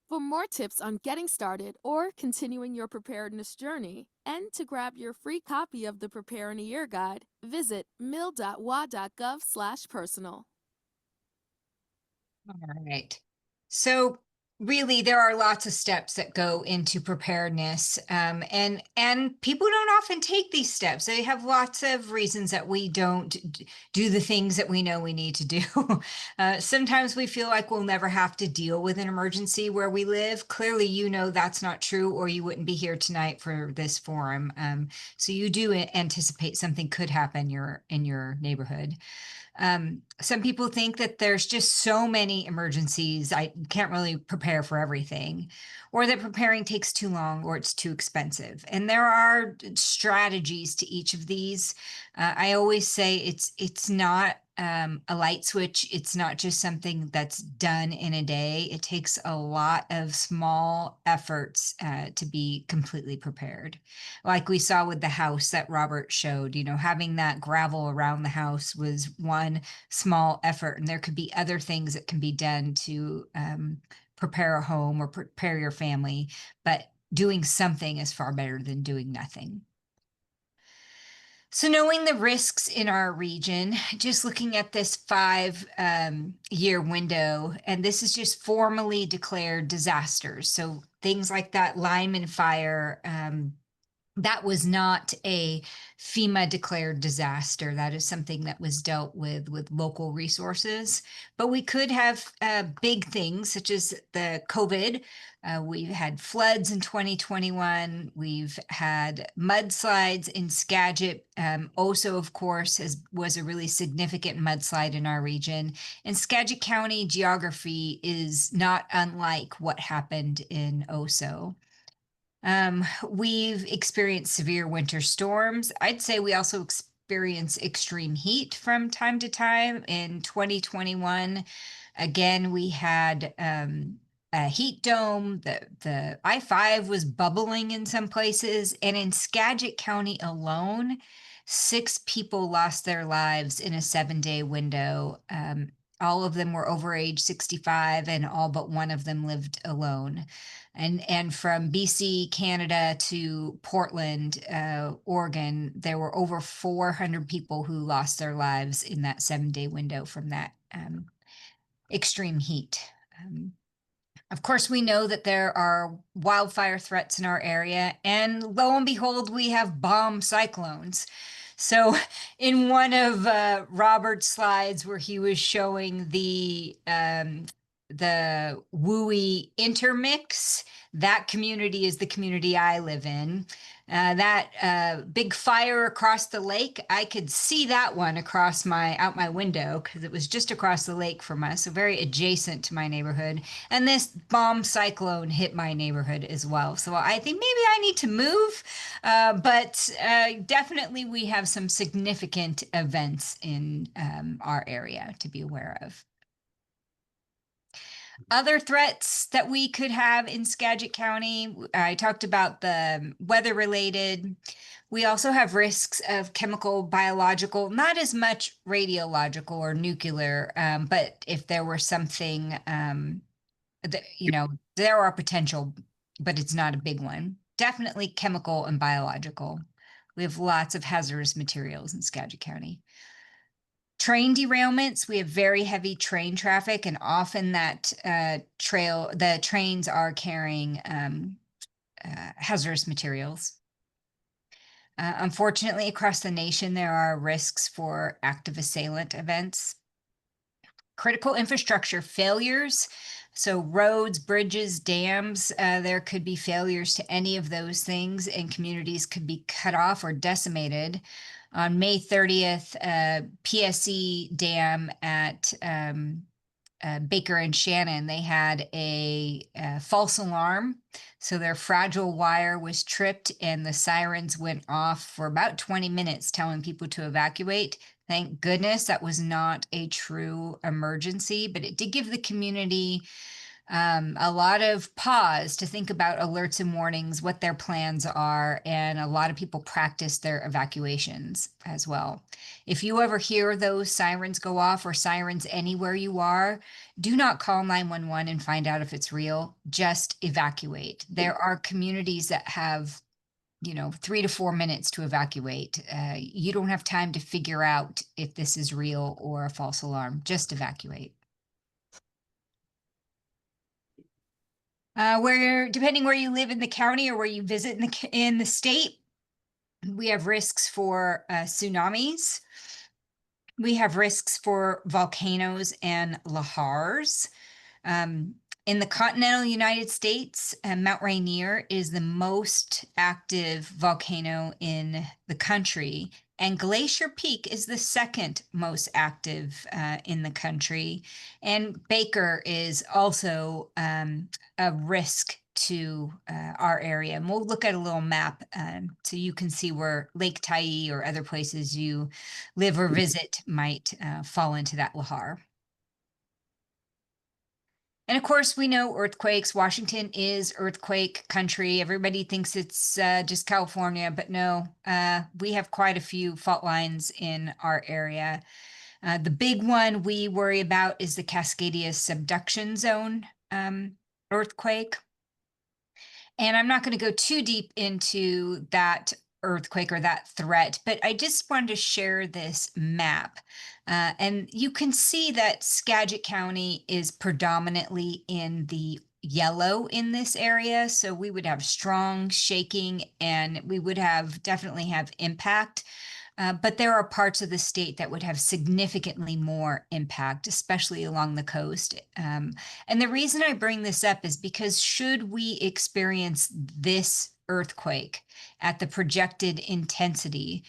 For more tips on getting started or continuing your preparedness journey, and to grab your free copy of the Prepare in a Year guide, visit mil.wa.gov/personal. All right. So really, there are lots of steps that go into preparedness, and people don't often take these steps. They have lots of reasons that we don't do the things that we know we need to do. Sometimes we feel like we'll never have to deal with an emergency where we live. Clearly, you know that's not true, or you wouldn't be here tonight for this forum. So you do anticipate something could happen in your neighborhood. Some people think that there's just so many emergencies, I can't really prepare for everything, or that preparing takes too long or it's too expensive. And there are strategies to each of these. I always say it's not a light switch. It's not just something that's done in a day. It takes a lot of small efforts to be completely prepared. Like we saw with the house that Robert showed, having that gravel around the house was one small effort, and there could be other things that can be done to prepare a home or prepare your family, but doing something is far better than doing nothing. So knowing the risks in our region, just looking at this 5-year window, and this is just formally declared disasters. So things like that Lyman fire, that was not a FEMA declared disaster. That is something that was dealt with local resources. But we could have big things such as the COVID. We've had floods in 2021. We've had mudslides in Skagit. Also, of course, was a really significant mudslide in our region. And Skagit County geography is not unlike what happened in Oso. We've experienced severe winter storms. I'd say we also experience extreme heat from time to time. In 2021, again, we had a heat dome. The I-5 was bubbling in some places. And in Skagit County alone, 6 people lost their lives in a 7-day window. All of them were over age 65, and all but one of them lived alone. And from BC, Canada to Portland, Oregon, there were over 400 people who lost their lives in that 7-day window from that extreme heat. Of course, we know that there are wildfire threats in our area, and lo and behold, we have bomb cyclones. So in one of Robert's slides where he was showing the WUI intermix, that community is the community I live in. That big fire across the lake, I could see that one across out my window because it was just across the lake from us, so very adjacent to my neighborhood. And this bomb cyclone hit my neighborhood as well. So I think maybe I need to move, but definitely we have some significant events in our area to be aware of. Other threats that we could have in Skagit County, I talked about the weather related. We also have risks of chemical, biological, not as much radiological or nuclear, but if there were something, there are potential, but it's not a big one. Definitely chemical and biological. We have lots of hazardous materials in Skagit County. Train derailments, we have very heavy train traffic, and often that the trains are carrying hazardous materials. Unfortunately, across the nation, there are risks for active assailant events. Critical infrastructure failures, so roads, bridges, dams, there could be failures to any of those things, and communities could be cut off or decimated. On May 30th, PSE Dam at Baker and Shannon, they had a false alarm. So their fragile wire was tripped and the sirens went off for about 20 minutes telling people to evacuate. Thank goodness that was not a true emergency, but it did give the community a lot of pause to think about alerts and warnings, what their plans are, and a lot of people practice their evacuations as well. If you ever hear those sirens go off or sirens anywhere you are, do not call 911 and find out if it's real. Just evacuate. There are communities that have 3 to 4 minutes to evacuate. You don't have time to figure out if this is real or a false alarm. Just evacuate. Depending where you live in the county or where you visit in the state, we have risks for tsunamis. We have risks for volcanoes and lahars. In the continental United States, Mount Rainier is the most active volcano in the country, and Glacier Peak is the second most active in the country. And Baker is also a risk to our area. And we'll look at a little map so you can see where Lake Tyee or other places you live or visit might fall into that lahar. And of course, we know earthquakes. Washington is earthquake country. Everybody thinks it's just California, but no, we have quite a few fault lines in our area. The big one we worry about is the Cascadia subduction zone earthquake. And I'm not going to go too deep into that earthquake or that threat, but I just wanted to share this map. And you can see that Skagit County is predominantly in the yellow in this area. So we would have strong shaking and we would definitely have impact. But there are parts of the state that would have significantly more impact, especially along the coast. And the reason I bring this up is because should we experience this earthquake at the projected intensity,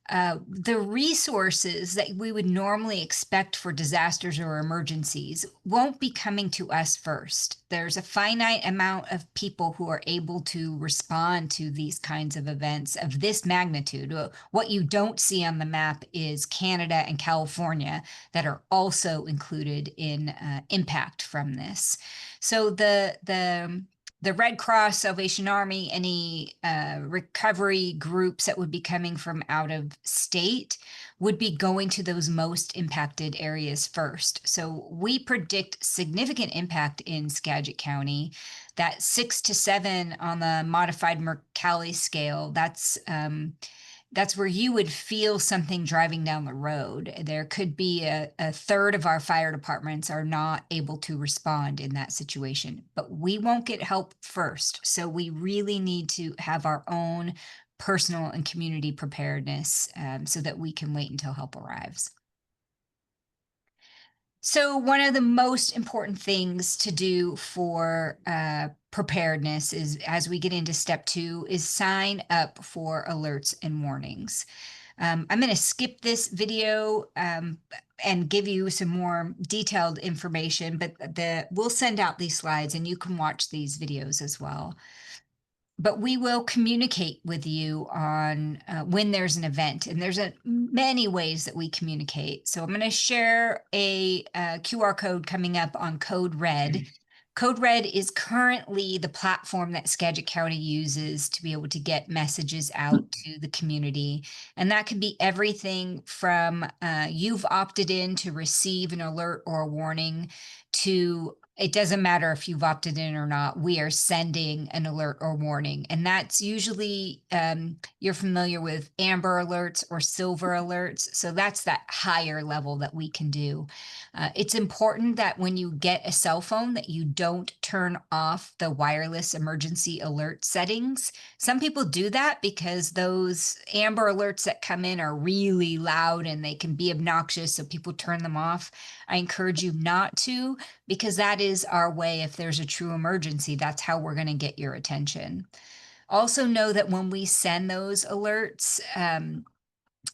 the resources that we would normally expect for disasters or emergencies won't be coming to us first. There's a finite amount of people who are able to respond to these kinds of events of this magnitude. What you don't see on the map is Canada and California that are also included in impact from this. So the Red Cross, Salvation Army, any recovery groups that would be coming from out of state would be going to those most impacted areas first. So we predict significant impact in Skagit County. That 6 to 7 on the modified Mercalli scale, that's where you would feel something driving down the road. There could be a third of our fire departments are not able to respond in that situation, but we won't get help first. So we really need to have our own personal and community preparedness so that we can wait until help arrives. So one of the most important things to do for preparedness is, as we get into step 2, is sign up for alerts and warnings. I'm going to skip this video and give you some more detailed information, but we'll send out these slides and you can watch these videos as well. But we will communicate with you on when there's an event, and there's many ways that we communicate. So I'm going to share a QR code coming up on Code Red. Code Red is currently the platform that Skagit County uses to be able to get messages out to the community. And that can be everything from you've opted in to receive an alert or a warning to it doesn't matter if you've opted in or not, we are sending an alert or warning. And that's usually, you're familiar with amber alerts or silver alerts. So that's that higher level that we can do. It's important that when you get a cell phone that you don't turn off the wireless emergency alert settings. Some people do that because those amber alerts that come in are really loud and they can be obnoxious, so people turn them off. I encourage you not to, because that is our way. If there's a true emergency, that's how we're going to get your attention. Also know that when we send those alerts,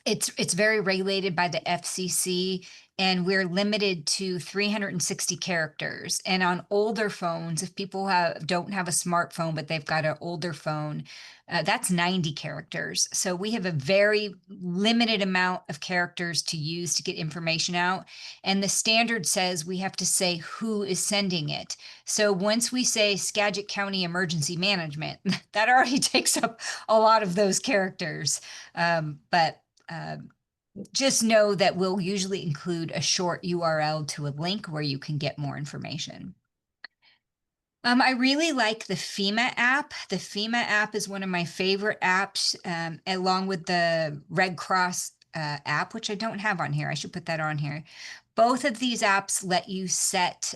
it's very regulated by the FCC, and we're limited to 360 characters. And on older phones, if people don't have a smartphone, but they've got an older phone, that's 90 characters. So we have a very limited amount of characters to use to get information out. And the standard says we have to say who is sending it. So once we say Skagit County Emergency Management, that already takes up a lot of those characters. Just know that we'll usually include a short URL to a link where you can get more information. I really like the FEMA app. The FEMA app is one of my favorite apps, along with the Red Cross app, which I don't have on here. I should put that on here. Both of these apps let you set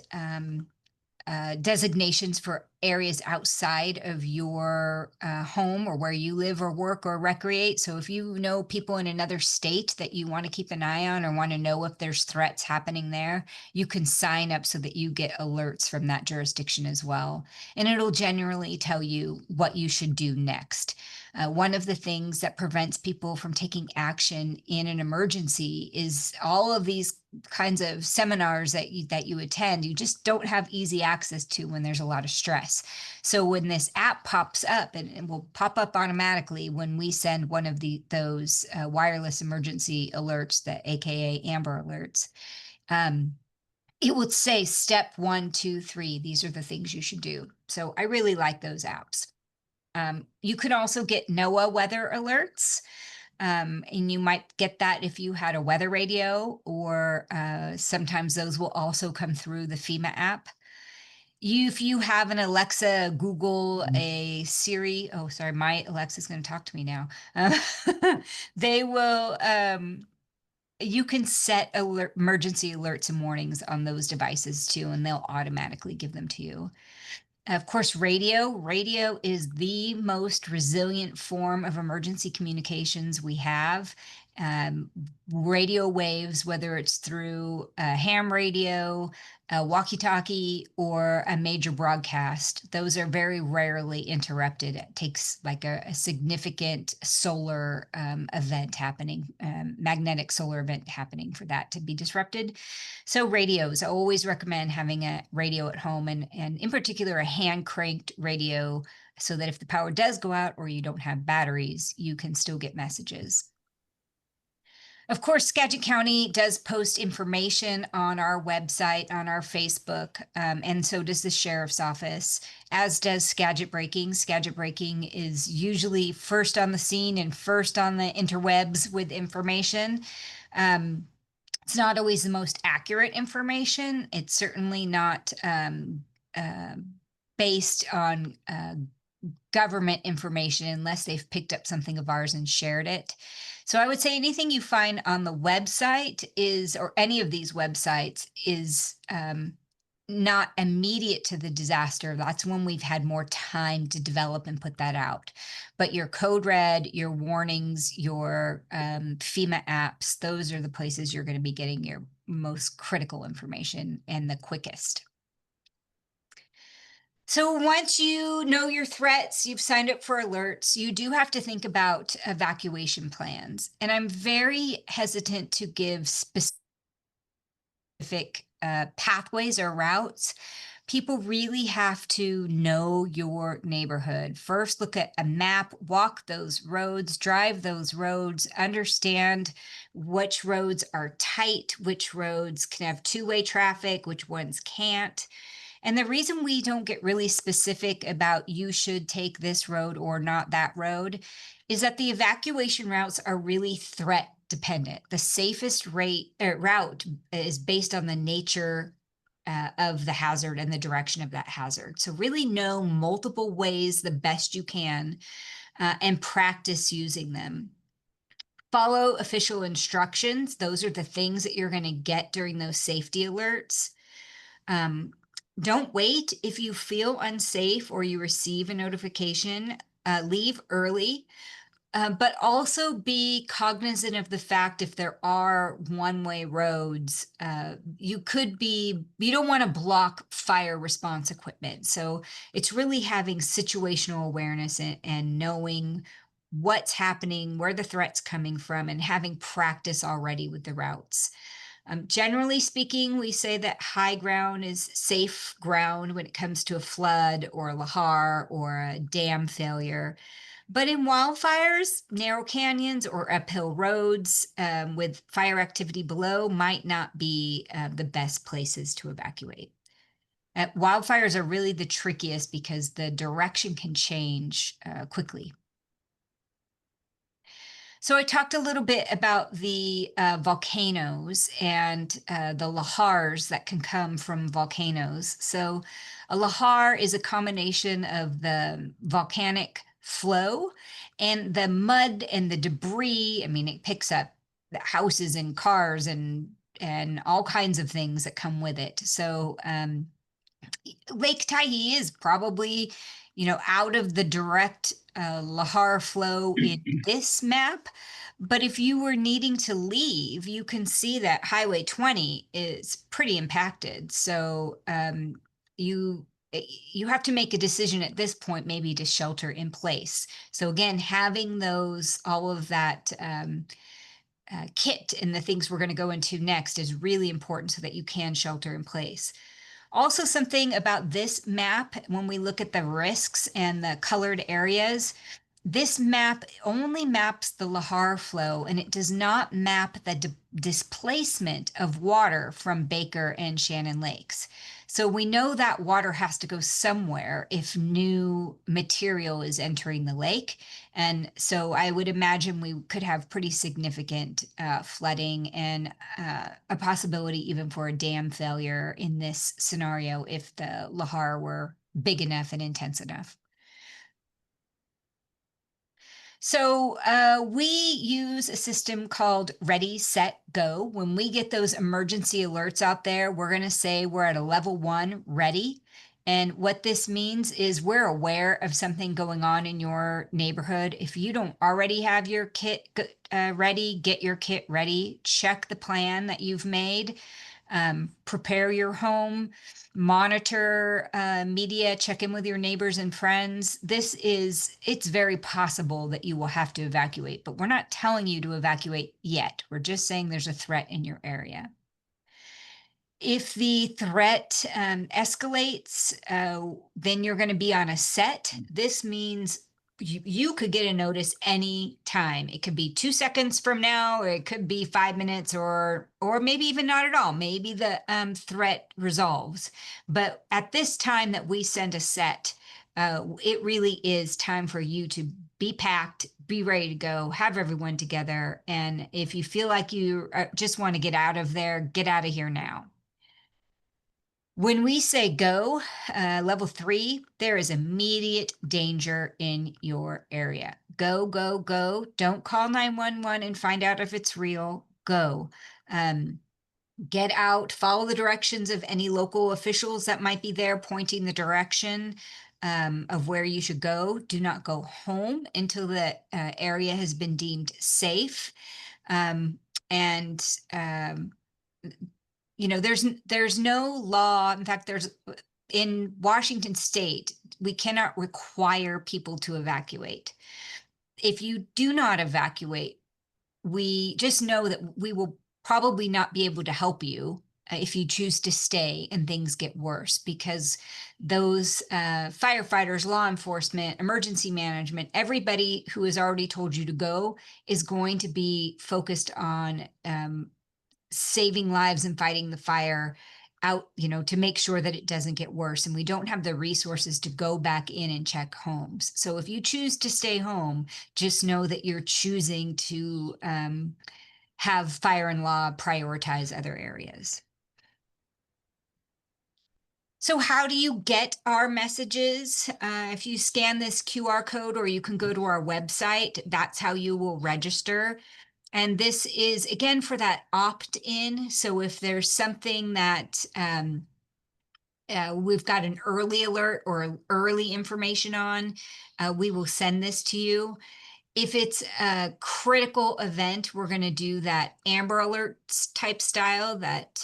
designations for areas outside of your home or where you live or work or recreate. So if you know people in another state that you want to keep an eye on or want to know if there's threats happening there, you can sign up so that you get alerts from that jurisdiction as well. And it'll generally tell you what you should do next. One of the things that prevents people from taking action in an emergency is all of these kinds of seminars that you attend, you just don't have easy access to when there's a lot of stress. So when this app pops up, and it will pop up automatically when we send one of those wireless emergency alerts, the AKA Amber Alerts, it would say step 1, 2, 3. These are the things you should do. So I really like those apps. You could also get NOAA weather alerts. And you might get that if you had a weather radio, or sometimes those will also come through the FEMA app. If you have an Alexa, Google, a Siri, oh, sorry, my Alexa's going to talk to me now. They will, you can set emergency alerts and warnings on those devices too, and they'll automatically give them to you. Of course, radio is the most resilient form of emergency communications we have. Radio waves, whether it's through a ham radio, a walkie-talkie, or a major broadcast, those are very rarely interrupted. It takes like a significant solar event happening, magnetic solar event happening for that to be disrupted. So radios, I always recommend having a radio at home, and in particular, a hand-cranked radio, so that if the power does go out or you don't have batteries, you can still get messages. Of course, Skagit County does post information on our website, on our Facebook, and so does the Sheriff's Office, as does Skagit Breaking. Skagit Breaking is usually first on the scene and first on the interwebs with information. It's not always the most accurate information. It's certainly not based on government information unless they've picked up something of ours and shared it. So I would say anything you find on the website or any of these websites is not immediate to the disaster. That's when we've had more time to develop and put that out. But your code red, your warnings, your FEMA apps, those are the places you're going to be getting your most critical information and the quickest. So once you know your threats, you've signed up for alerts, you do have to think about evacuation plans. And I'm very hesitant to give specific pathways or routes. People really have to know your neighborhood. First, look at a map, walk those roads, drive those roads, understand which roads are tight, which roads can have two-way traffic, which ones can't. And the reason we don't get really specific about you should take this road or not that road is that the evacuation routes are really threat dependent. The safest route is based on the nature of the hazard and the direction of that hazard. So really know multiple ways the best you can and practice using them. Follow official instructions. Those are the things that you're going to get during those safety alerts. Don't wait if you feel unsafe or you receive a notification. Leave early. But also be cognizant of the fact if there are one-way roads, you don't want to block fire response equipment. So it's really having situational awareness and knowing what's happening, where the threat's coming from, and having practice already with the routes. Generally speaking, we say that high ground is safe ground when it comes to a flood or a lahar or a dam failure. But in wildfires, narrow canyons or uphill roads with fire activity below might not be the best places to evacuate. Wildfires are really the trickiest because the direction can change quickly. So I talked a little bit about the volcanoes and the lahars that can come from volcanoes. So a lahar is a combination of the volcanic flow and the mud and the debris. I mean, it picks up the houses and cars and all kinds of things that come with it. So Lake Tyee is probably, out of the direct lahar flow in this map. But if you were needing to leave, you can see that Highway 20 is pretty impacted. So you have to make a decision at this point, maybe to shelter in place. So again, having all of that kit and the things we're going to go into next is really important so that you can shelter in place. Also, something about this map, when we look at the risks and the colored areas, this map only maps the lahar flow and it does not map the displacement of water from Baker and Shannon Lakes. So we know that water has to go somewhere if new material is entering the lake. And so I would imagine we could have pretty significant flooding and a possibility even for a dam failure in this scenario if the lahar were big enough and intense enough. So we use a system called Ready, Set, Go. When we get those emergency alerts out there, we're going to say we're at a level 1 ready. And what this means is we're aware of something going on in your neighborhood. If you don't already have your kit ready, get your kit ready. Check the plan that you've made. Prepare your home, monitor media, check in with your neighbors and friends. It's very possible that you will have to evacuate, but we're not telling you to evacuate yet. We're just saying there's a threat in your area. If the threat escalates, then you're going to be on a set. This means you could get a notice any time. It could be 2 seconds from now, or it could be 5 minutes, or maybe even not at all. Maybe the threat resolves. But at this time that we send a set, it really is time for you to be packed, be ready to go, have everyone together. And if you feel like you just want to get out of there, get out of here now. When we say go, level 3, there is immediate danger in your area. Go, go, go. Don't call 911 and find out if it's real. Go. Get out, follow the directions of any local officials that might be there pointing the direction of where you should go. Do not go home until the area has been deemed safe. And you know, there's no law. In fact, there's in Washington state, we cannot require people to evacuate. If you do not evacuate, we just know that we will probably not be able to help you if you choose to stay and things get worse, because those firefighters, law enforcement, emergency management, everybody who has already told you to go is going to be focused on saving lives and fighting the fire out, you know, to make sure that it doesn't get worse. And we don't have the resources to go back in and check homes. So if you choose to stay home, just know that you're choosing to have fire and law prioritize other areas. So how do you get our messages? If you scan this QR code, or you can go to our website, that's how you will register. And this is, again, for that opt-in. So if there's something that we've got an early alert or early information on, we will send this to you. If it's a critical event, we're going to do that Amber Alerts type style, that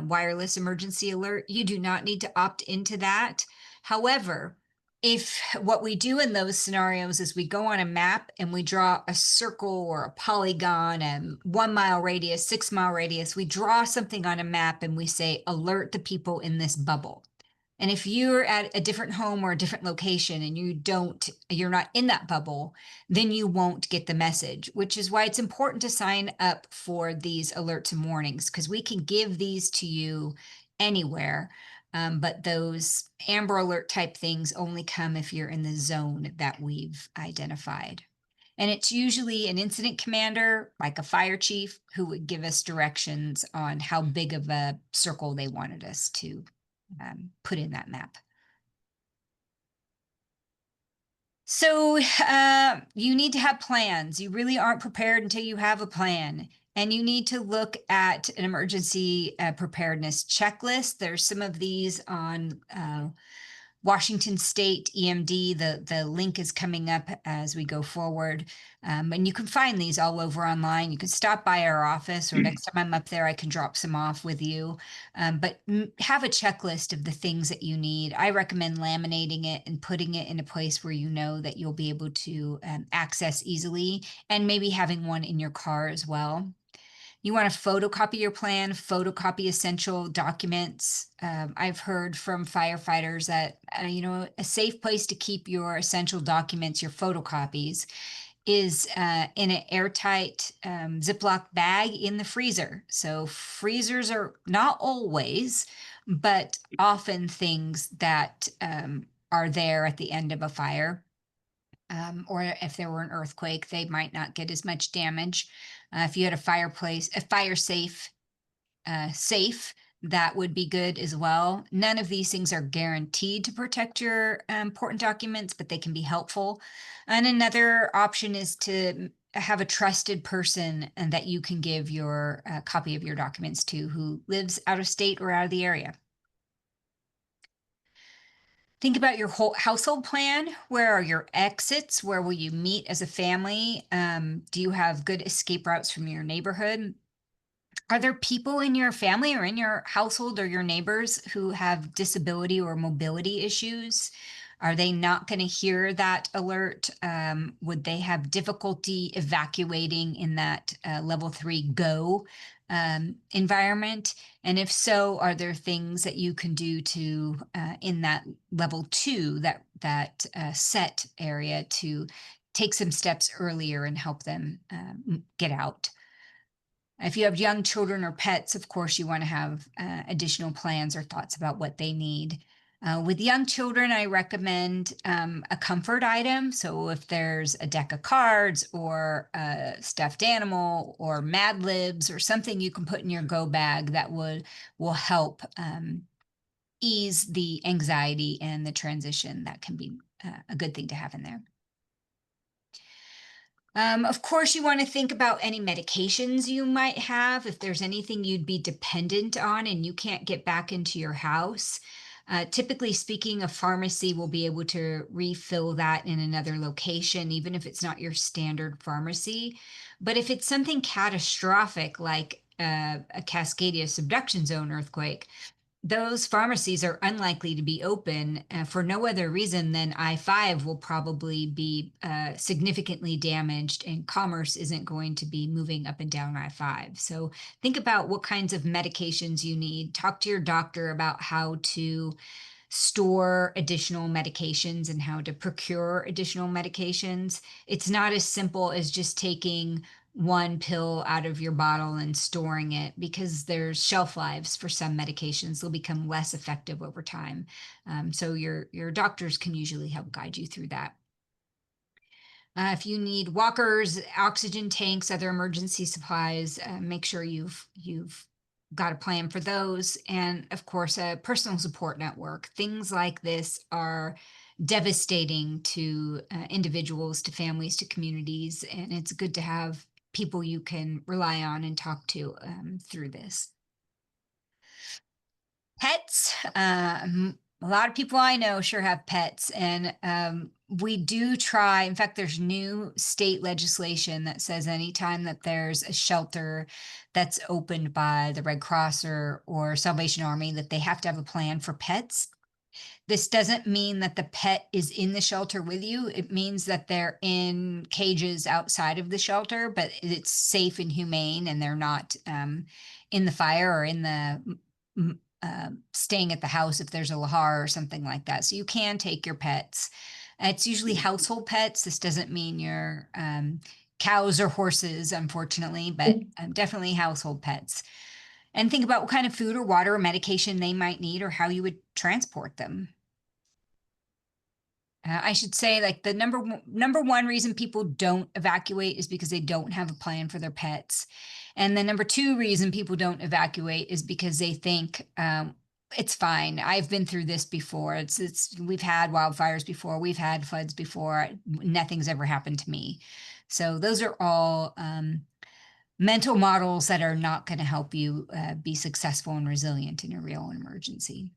wireless emergency alert. You do not need to opt into that. However, if what we do in those scenarios is we go on a map and we draw a circle or a polygon, and 1 mile radius, 6 mile radius, we draw something on a map and we say, alert the people in this bubble. And if you're at a different home or a different location and you're not in that bubble, then you won't get the message, which is why it's important to sign up for these alerts and warnings, because we can give these to you anywhere. But those Amber Alert type things only come if you're in the zone that we've identified. And it's usually an incident commander, like a fire chief, who would give us directions on how big of a circle they wanted us to put in that map. So you need to have plans. You really aren't prepared until you have a plan. And you need to look at an emergency preparedness checklist. There's some of these on Washington State EMD. The link is coming up as we go forward. And you can find these all over online. You can stop by our office, or next time I'm up there, I can drop some off with you. But have a checklist of the things that you need. I recommend laminating it and putting it in a place where you know that you'll be able to access easily, and maybe having one in your car as well. You want to photocopy your plan, photocopy essential documents. I've heard from firefighters that, you know, a safe place to keep your essential documents, your photocopies, is in an airtight Ziploc bag in the freezer. So freezers are not always, but often things that are there at the end of a fire. Or if there were an earthquake, they might not get as much damage. If you had a fire safe, that would be good as well. None of these things are guaranteed to protect your important documents, but they can be helpful. And another option is to have a trusted person and that you can give your copy of your documents to, who lives out of state or out of the area. Think about your whole household plan. Where are your exits? Where will you meet as a family? Do you have good escape routes from your neighborhood? Are there people in your family or in your household or your neighbors who have disability or mobility issues? Are they not going to hear that alert? Would they have difficulty evacuating in that level 3 go environment? And if so, are there things that you can do to in that level 2, that set area, to take some steps earlier and help them get out? If you have young children or pets, of course, you want to have additional plans or thoughts about what they need. With young children, I recommend a comfort item. So if there's a deck of cards or a stuffed animal or Mad Libs or something you can put in your go bag that will help ease the anxiety and the transition, that can be a good thing to have in there. Of course, you want to think about any medications you might have. If there's anything you'd be dependent on and you can't get back into your house, typically speaking, a pharmacy will be able to refill that in another location, even if it's not your standard pharmacy. But if it's something catastrophic like a Cascadia subduction zone earthquake, those pharmacies are unlikely to be open for no other reason than I-5 will probably be significantly damaged and commerce isn't going to be moving up and down I-5. So think about what kinds of medications you need. Talk to your doctor about how to store additional medications and how to procure additional medications. It's not as simple as just taking one pill out of your bottle and storing it, because there's shelf lives for some medications. They'll become less effective over time. So your doctors can usually help guide you through that. If you need walkers, oxygen tanks, other emergency supplies, make sure you've got a plan for those. And of course, a personal support network. Things like this are devastating to individuals, to families, to communities, and it's good to have people you can rely on and talk to through this. Pets. A lot of people I know sure have pets, and we do try. In fact, there's new state legislation that says anytime that there's a shelter that's opened by the Red Cross or Salvation Army, that they have to have a plan for pets. This doesn't mean that the pet is in the shelter with you. It means that they're in cages outside of the shelter, but it's safe and humane, and they're not in the fire or in the staying at the house if there's a lahar or something like that. So you can take your pets. It's usually household pets. This doesn't mean your cows or horses, unfortunately, but definitely household pets. And think about what kind of food or water or medication they might need or how you would transport them. I should say, like, the number one reason people don't evacuate is because they don't have a plan for their pets. And the number two reason people don't evacuate is because they think it's fine. I've been through this before. We've had wildfires before. We've had floods before. Nothing's ever happened to me. So those are all mental models that are not going to help you be successful and resilient in a real emergency.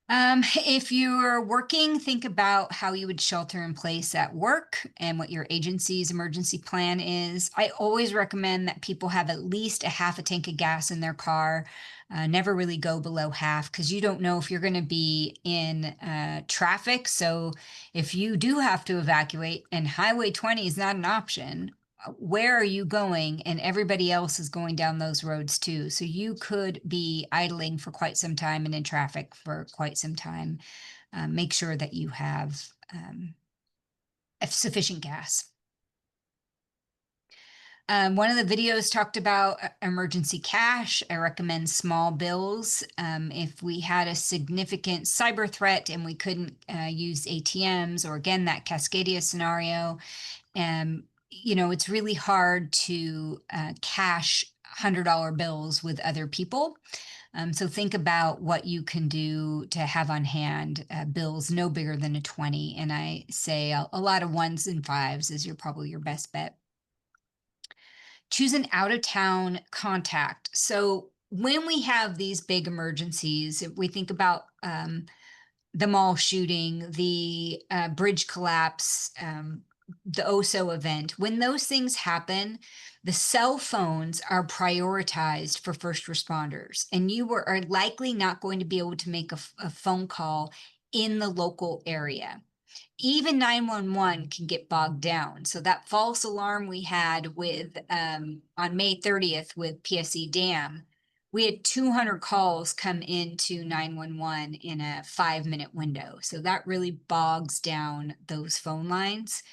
If you're working, think about how you would shelter in place at work and what your agency's emergency plan is. I always recommend that people have at least a half a tank of gas in their car. Never really go below half, because you don't know if you're going to be in traffic. So if you do have to evacuate and Highway 20 is not an option, where are you going? And everybody else is going down those roads too. So you could be idling for quite some time and in traffic for quite some time. Make sure that you have sufficient gas. One of the videos talked about emergency cash. I recommend small bills. If we had a significant cyber threat and we couldn't use ATMs, or again, that Cascadia scenario, it's really hard to cash $100 bills with other people. So think about what you can do to have on hand bills no bigger than a 20. And I say a lot of 1s and 5s is probably your best bet. Choose an out-of-town contact. So when we have these big emergencies, if we think about the mall shooting, the bridge collapse, the OSO event, when those things happen, the cell phones are prioritized for first responders, and you are likely not going to be able to make a phone call in the local area. Even 911 can get bogged down. So that false alarm we had with on May 30th with PSE Dam, we had 200 calls come into 911 in a 5-minute window. So that really bogs down those phone lines.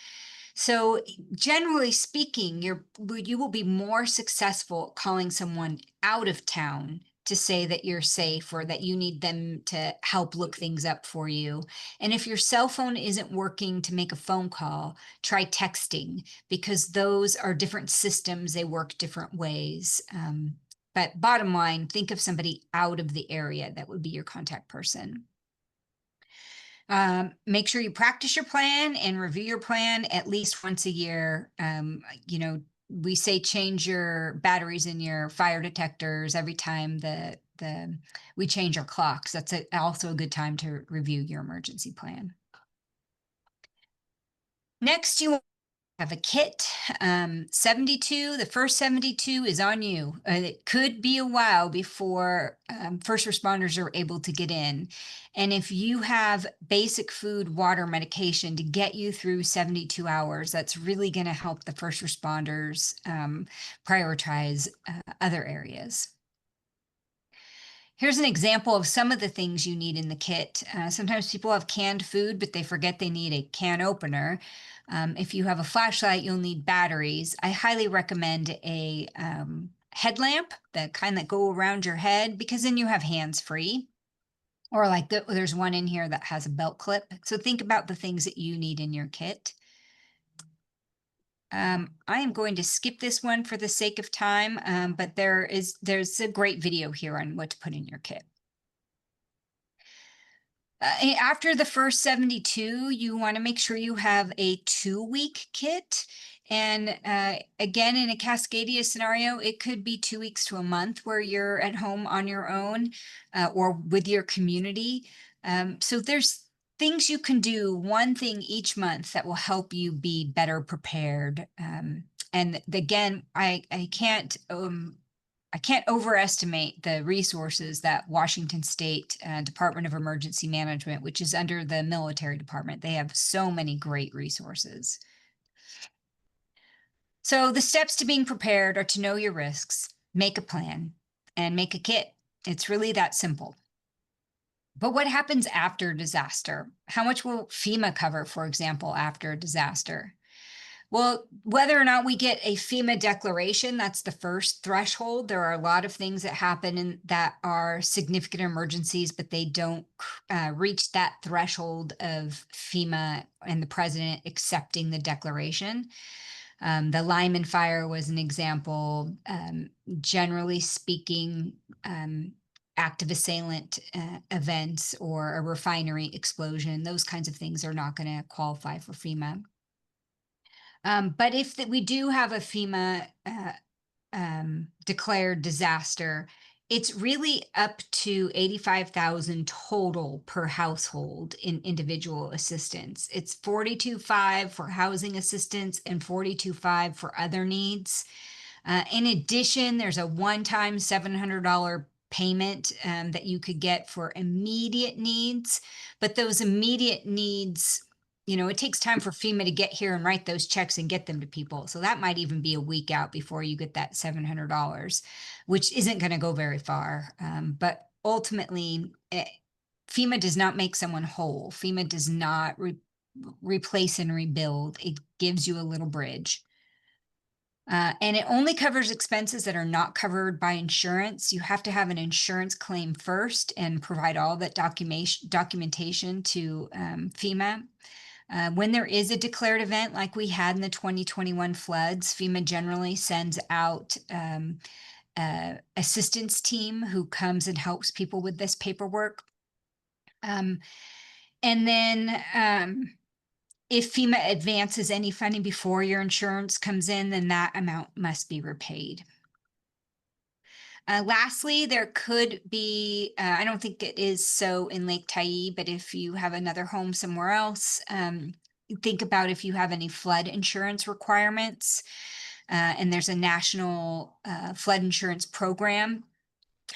So generally speaking, you will be more successful calling someone out of town to say that you're safe or that you need them to help look things up for you. And if your cell phone isn't working to make a phone call, try texting, because those are different systems. They work different ways. But bottom line, think of somebody out of the area that would be your contact person. Make sure you practice your plan and review your plan at least once a year. You know, we say change your batteries in your fire detectors every time we change our clocks. That's also a good time to review your emergency plan. Next, you have a kit. 72, the first 72 is on you. It could be a while before first responders are able to get in. And if you have basic food, water, medication to get you through 72 hours, that's really going to help the first responders prioritize other areas. Here's an example of some of the things you need in the kit. Sometimes people have canned food, but they forget they need a can opener. If you have a flashlight, you'll need batteries. I highly recommend a headlamp, the kind that go around your head, because then you have hands free. Or like there's one in here that has a belt clip. So think about the things that you need in your kit. I am going to skip this one for the sake of time, but there's a great video here on what to put in your kit. After the first 72, you want to make sure you have a 2-week kit. And again, in a Cascadia scenario, it could be 2 weeks to a month where you're at home on your own or with your community. So there's things you can do, one thing each month that will help you be better prepared. And again, I can't overestimate the resources that Washington State Department of Emergency Management, which is under the military department, they have so many great resources. So the steps to being prepared are to know your risks, make a plan, and make a kit. It's really that simple. But what happens after disaster? How much will FEMA cover, for example, after a disaster? Well, whether or not we get a FEMA declaration, that's the first threshold. There are a lot of things that happen that are significant emergencies, but they don't reach that threshold of FEMA and the president accepting the declaration. The Lyman fire was an example. Generally speaking, active assailant events or a refinery explosion, those kinds of things are not going to qualify for FEMA. But if we do have a FEMA declared disaster, it's really up to $85,000 total per household in individual assistance. It's $42,500 for housing assistance and $42,500 for other needs. In addition, there's a one-time $700 payment that you could get for immediate needs, but those immediate needs, you know, it takes time for FEMA to get here and write those checks and get them to people. So that might even be a week out before you get that $700, which isn't going to go very far. But ultimately, FEMA does not make someone whole. FEMA does not replace and rebuild. It gives you a little bridge. And it only covers expenses that are not covered by insurance. You have to have an insurance claim first and provide all that documentation to FEMA. When there is a declared event like we had in the 2021 floods, FEMA generally sends out assistance team who comes and helps people with this paperwork. And then if FEMA advances any funding before your insurance comes in, then that amount must be repaid. Lastly, there could be, I don't think it is so in Lake Tyee, but if you have another home somewhere else, think about if you have any flood insurance requirements. And there's a national flood insurance program.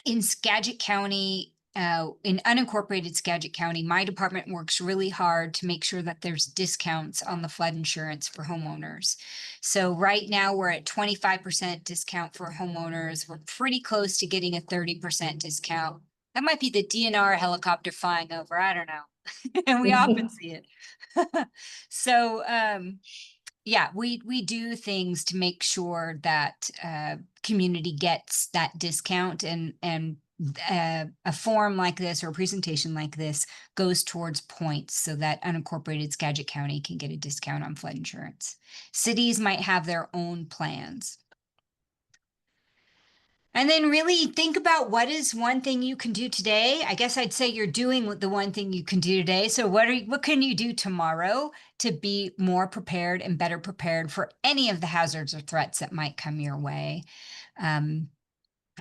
In Skagit County, in unincorporated Skagit County, my department works really hard to make sure that there's discounts on the flood insurance for homeowners. So right now we're at 25% discount for homeowners. We're pretty close to getting a 30% discount. That might be the DNR helicopter flying over. I don't know. And we often see it. So yeah, we do things to make sure that community gets that discount, and a form like this or a presentation like this goes towards points so that unincorporated Skagit County can get a discount on flood insurance. Cities might have their own plans. And then really think about what is one thing you can do today. I guess I'd say you're doing the one thing you can do today. So what can you do tomorrow to be more prepared and better prepared for any of the hazards or threats that might come your way?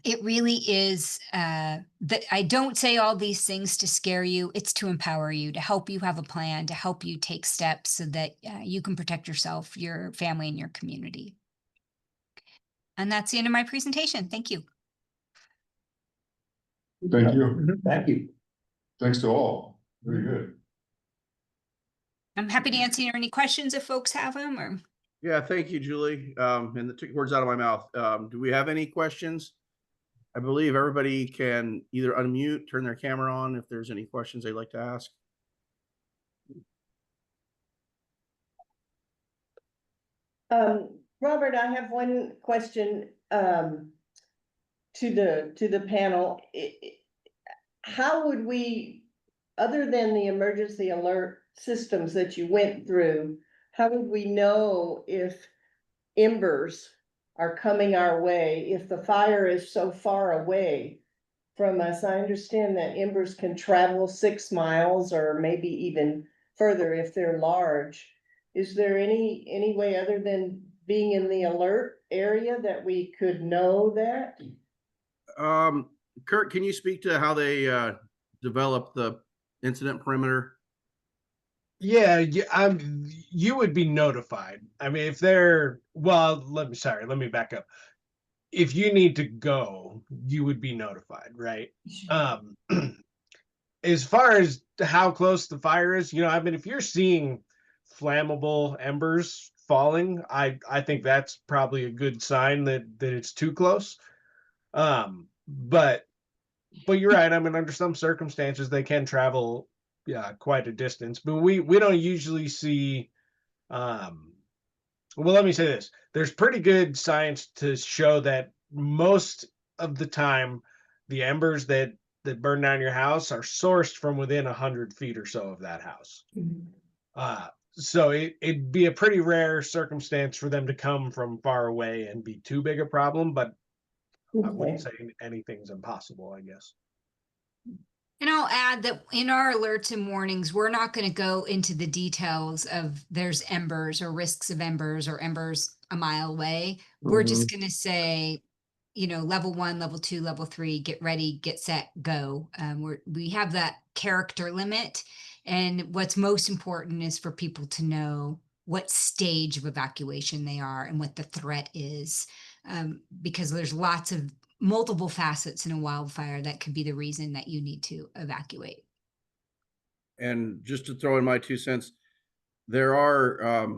It really is that I don't say all these things to scare you. It's to empower you, to help you have a plan, to help you take steps so that you can protect yourself, your family, and your community. And that's the end of my presentation. Thank you. Thank you. Thank you. Thanks to all. Very good. I'm happy to answer any questions if folks have them or. Yeah, thank you, Julie. And took words out of my mouth. Do we have any questions? I believe everybody can either unmute, turn their camera on if there's any questions they'd like to ask. Robert, I have one question to the panel. How would we, other than the emergency alert systems that you went through, how would we know if embers are coming our way, if the fire is so far away from us? I understand that embers can travel 6 miles or maybe even further if they're large. Is there any way other than being in the alert area that we could know that? Kurt, can you speak to how they develop the incident perimeter? Yeah, you would be notified. I mean, if they're, well, let me back up. If you need to go, you would be notified, right? As far as how close the fire is, I mean, if you're seeing flammable embers falling, I think that's probably a good sign that it's too close. But you're right. I mean, under some circumstances, they can travel, quite a distance. But we don't usually see. Well, let me say this: there's pretty good science to show that most of the time, the embers that burn down your house are sourced from within 100 feet or so of that house. So it'd be a pretty rare circumstance for them to come from far away and be too big a problem. But I wouldn't say anything's impossible, I guess. And I'll add that in our alerts and warnings, we're not going to go into the details of there's embers or risks of embers or embers a mile away. We're just going to say, level 1, level 2, level 3, get ready, get set, go. We have that character limit. And what's most important is for people to know what stage of evacuation they are and what the threat is. Because there's lots of multiple facets in a wildfire that could be the reason that you need to evacuate. And just to throw in my 2 cents, there are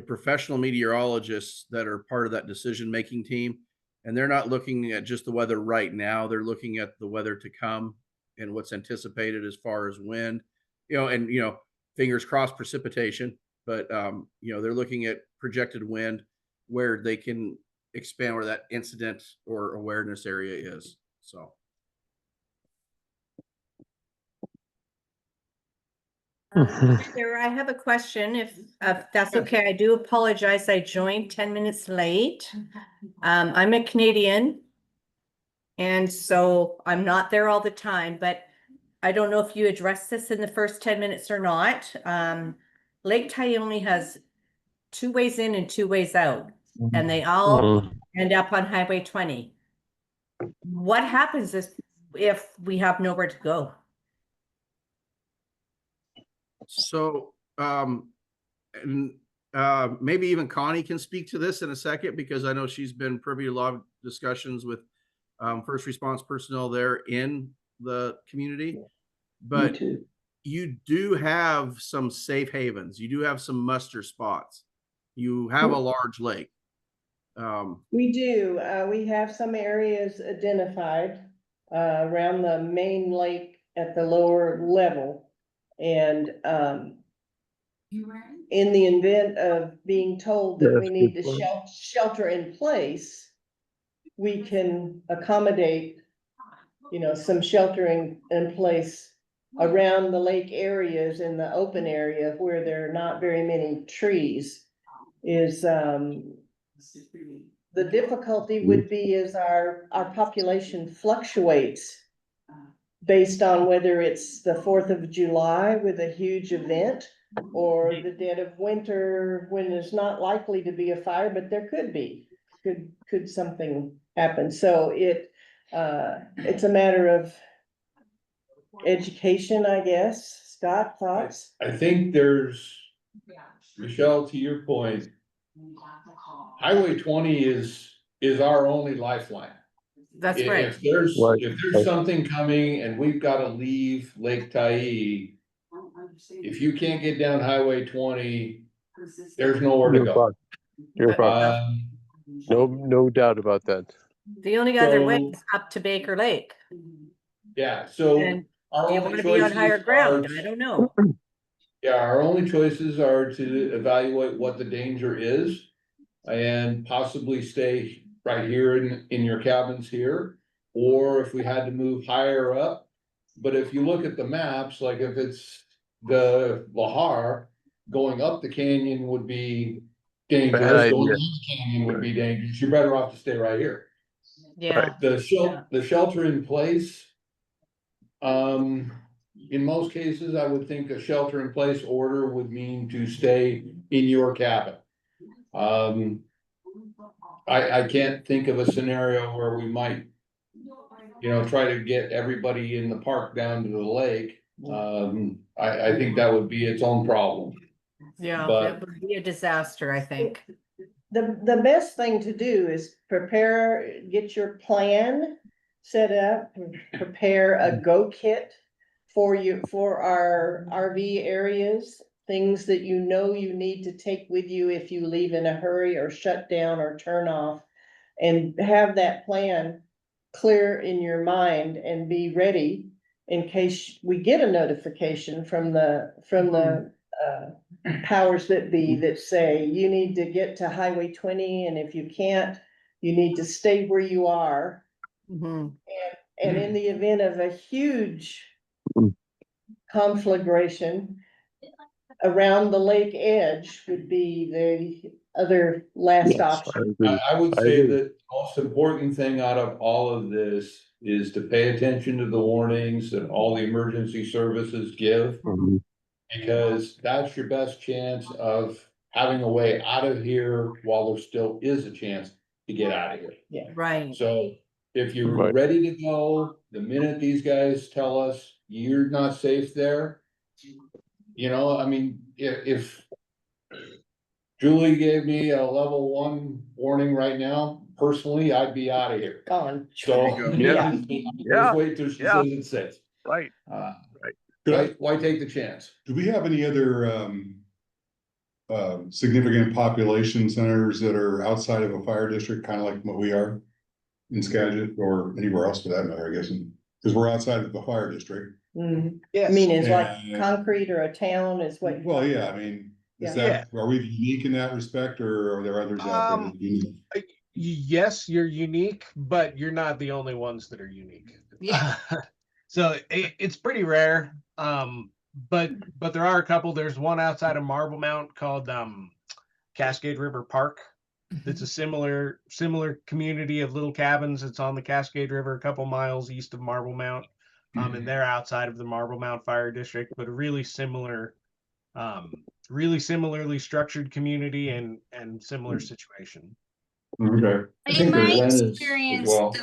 professional meteorologists that are part of that decision-making team, and they're not looking at just the weather right now. They're looking at the weather to come and what's anticipated as far as wind, and fingers crossed precipitation, but they're looking at projected wind where they can expand where that incident or awareness area is. So. Sarah, I have a question, if that's okay. I do apologize. I joined 10 minutes late. I'm a Canadian, and so I'm not there all the time, but I don't know if you addressed this in the first 10 minutes or not. Lake Tyee only has 2 ways in and 2 ways out, and they all end up on Highway 20. What happens if we have nowhere to go? So, maybe even Connie can speak to this in a second, because I know she's been privy to a lot of discussions with first response personnel there in the community. But you do have some safe havens. You do have some muster spots. You have a large lake. We do. We have some areas identified around the main lake at the lower level. And in the event of being told that we need to shelter in place, we can accommodate, some sheltering in place around the lake areas in the open area where there are not very many trees. Is the difficulty would be is our population fluctuates based on whether it's the 4th of July with a huge event or the dead of winter when there's not likely to be a fire, but there could be, could something happen. So it's a matter of education, I guess. Scott, thoughts? I think there's, Michelle, to your point, Highway 20 is our only lifeline. That's If right. if there's something coming and we've got to leave Lake Tyee, if you can't get down Highway 20, there's nowhere to go. You're fucked. No doubt about that. The only other way So- is up to Baker Lake. Yeah, so And our do you only want to be on higher choices ground? are- I don't know. Yeah, our only choices are to evaluate what the danger is and possibly stay right here in your cabins here. Or if we had to move higher up, but if you look at the maps, like if it's the Lahar, going up the canyon would be dangerous, Bad going idea. down the canyon would be dangerous. You're better off to stay right here. Yeah. The shelter in place. In most cases, I would think a shelter in place order would mean to stay in your cabin. I can't think of a scenario where we might, try to get everybody in the park down to the lake. I think that would be its own problem. Yeah, But- that would be a disaster, I think. The best thing to do is prepare, get your plan set up, prepare a go kit for our RV areas, things that you need to take with you if you leave in a hurry or shut down or turn off. And have that plan clear in your mind and be ready in case we get a notification from the powers that be that say you need to get to Highway 20, and if you can't, you need to stay where you are. Mhm. And in the event of a huge Mm. conflagration around the lake edge would be the other last Yes, option. I would I say agree. that the most important thing out of all of this is to pay attention to the warnings that all the emergency services give. Mhm. Because that's your best chance of having a way out of here while there still is a chance to get out of here. Right. So if you're Right. ready to go, the minute these guys tell us you're not safe there. I mean, if Julie gave me a level 1 warning right now, personally, I'd be out of here. Gone. So. Yeah. Just wait till she Yeah. says it's safe. Right. Why take the chance? Do we have any other, significant population centers that are outside of a fire district, kind of like what we are in Skagit or anywhere else for that matter, I guess, because we're outside of the fire district. Mhm. I Yes. mean, it's like And- concrete or a town is what. Well, yeah, I mean, is that, are we unique in that respect, or are there others out there that do? Yes, you're unique, but you're not the only ones that are unique. Yeah. So it's pretty rare. But there are a couple. There's one outside of Marble Mount called Cascade River Park. It's a similar community of little cabins. It's on the Cascade River, a couple miles east of Marble Mount. And they're outside of the Marble Mount Fire District, but a really similarly structured community and similar situation. Okay. I In think my there's Len as experience, well.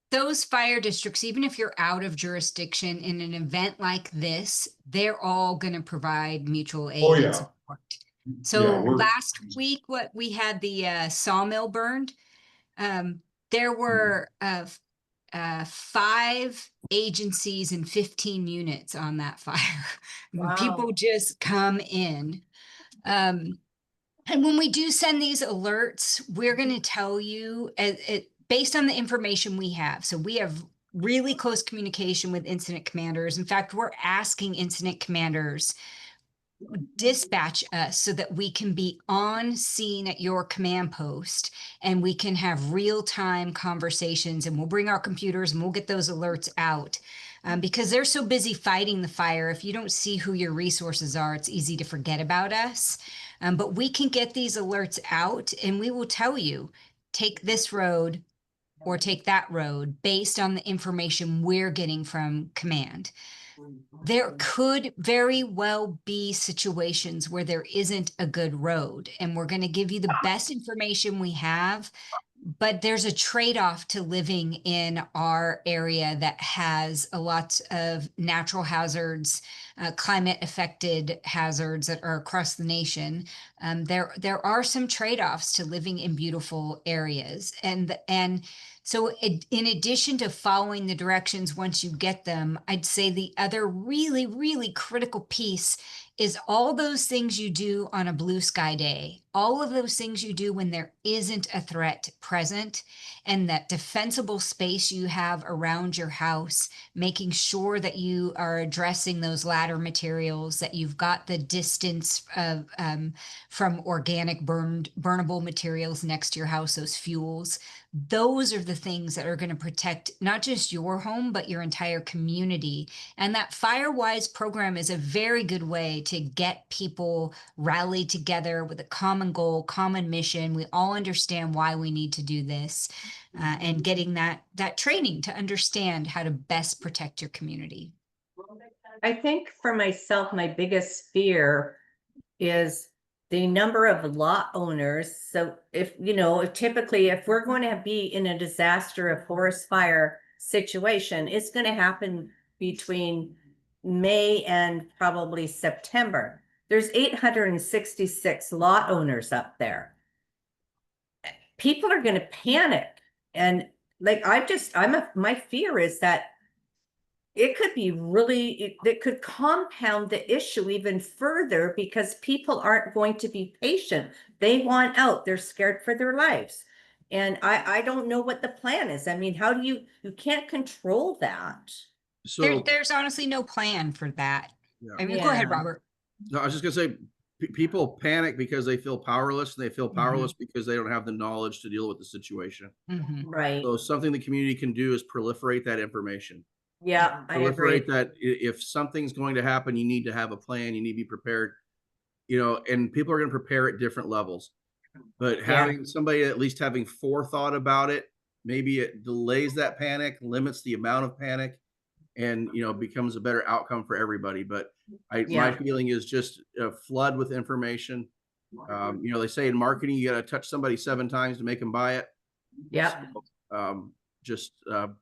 those fire districts, even if you're out of jurisdiction in an event like this, they're all going to provide mutual aid Oh, and yeah. support. So Yeah, we're- last week, what we had the sawmill burned. There were 5 agencies and 15 units on that fire. Wow. People just come in. And when we do send these alerts, we're going to tell you based on the information we have. So we have really close communication with incident commanders. In fact, we're asking incident commanders dispatch us so that we can be on scene at your command post and we can have real-time conversations, and we'll bring our computers and we'll get those alerts out. Because they're so busy fighting the fire, if you don't see who your resources are, it's easy to forget about us. But we can get these alerts out and we will tell you, take this road or take that road based on the information we're getting from command. There could very well be situations where there isn't a good road, and we're going to give you the best information we have. But there's a trade-off to living in our area that has a lot of natural hazards, climate-affected hazards that are across the nation. There are some trade-offs to living in beautiful areas, and so in addition to following the directions once you get them, I'd say the other really, really critical piece is all those things you do on a blue sky day, all of those things you do when there isn't a threat present, and that defensible space you have around your house, making sure that you are addressing those ladder materials, that you've got the distance of, from organic burnable materials next to your house, those fuels. Those are the things that are going to protect not just your home, but your entire community. And that FireWise program is a very good way to get people rallied together with a common goal, common mission. We all understand why we need to do this, and getting that training to understand how to best protect your community. I think for myself, my biggest fear is the number of lot owners. So if, you know, typically if we're going to be in a disaster of forest fire situation, it's going to happen between May and probably September. There's 866 lot owners up there. People are going to panic. And like, my fear is that it could be really, it could compound the issue even further because people aren't going to be patient. They want out. They're scared for their lives. And I don't know what the plan is. I mean, how do you can't control that. So There's honestly no plan for that. Yeah. I mean, go ahead, Robert. no, I was just gonna say, people panic because they feel powerless, and they feel powerless because they don't have the knowledge to deal with the situation. Right. So something the community can do is proliferate that information. Yeah, I agree. Proliferate that if something's going to happen, you need to have a plan, you need to be prepared, you know, and people are going to prepare at different levels. But having somebody at least having forethought about it, maybe it delays that panic, limits the amount of panic, and, you know, becomes a better outcome for everybody. But my feeling is just a flood with information. You know, they say in marketing, you got to touch somebody 7 times to make them buy it. Yeah. So, just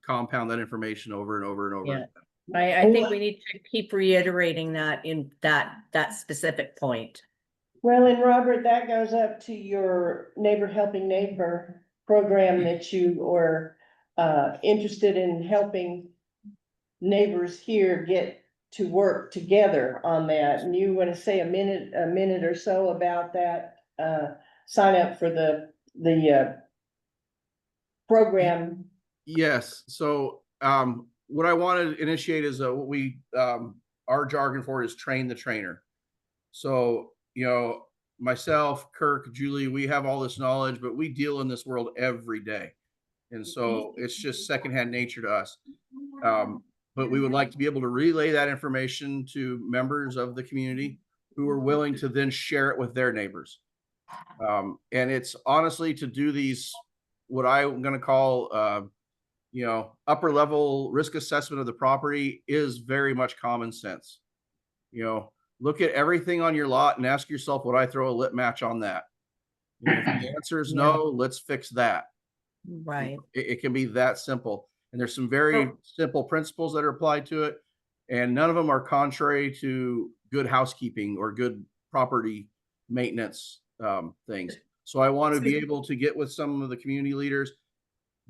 compound that information over and over and over. Yeah. I think we need to keep reiterating that in that specific point. Well, and Robert, that goes up to your neighbor helping neighbor program that you are interested in helping neighbors here get to work together on that. And you want to say a minute or so about that, sign up for the program. Yes. So what I want to initiate is what we our jargon for is train the trainer. So, you know, myself, Kirk, Julie, we have all this knowledge, but we deal in this world every day. And so it's just secondhand nature to us. But we would like to be able to relay that information to members of the community who are willing to then share it with their neighbors. And it's honestly to do these, what I'm going to call, you know, upper level risk assessment of the property is very much common sense. You know, look at everything on your lot and ask yourself, would I throw a lit match on that? You know, if the answer is no, let's fix that. Right. It can be that simple. And there's some very simple principles that are applied to it. And none of them are contrary to good housekeeping or good property maintenance things. So I want to be able to get with some of the community leaders,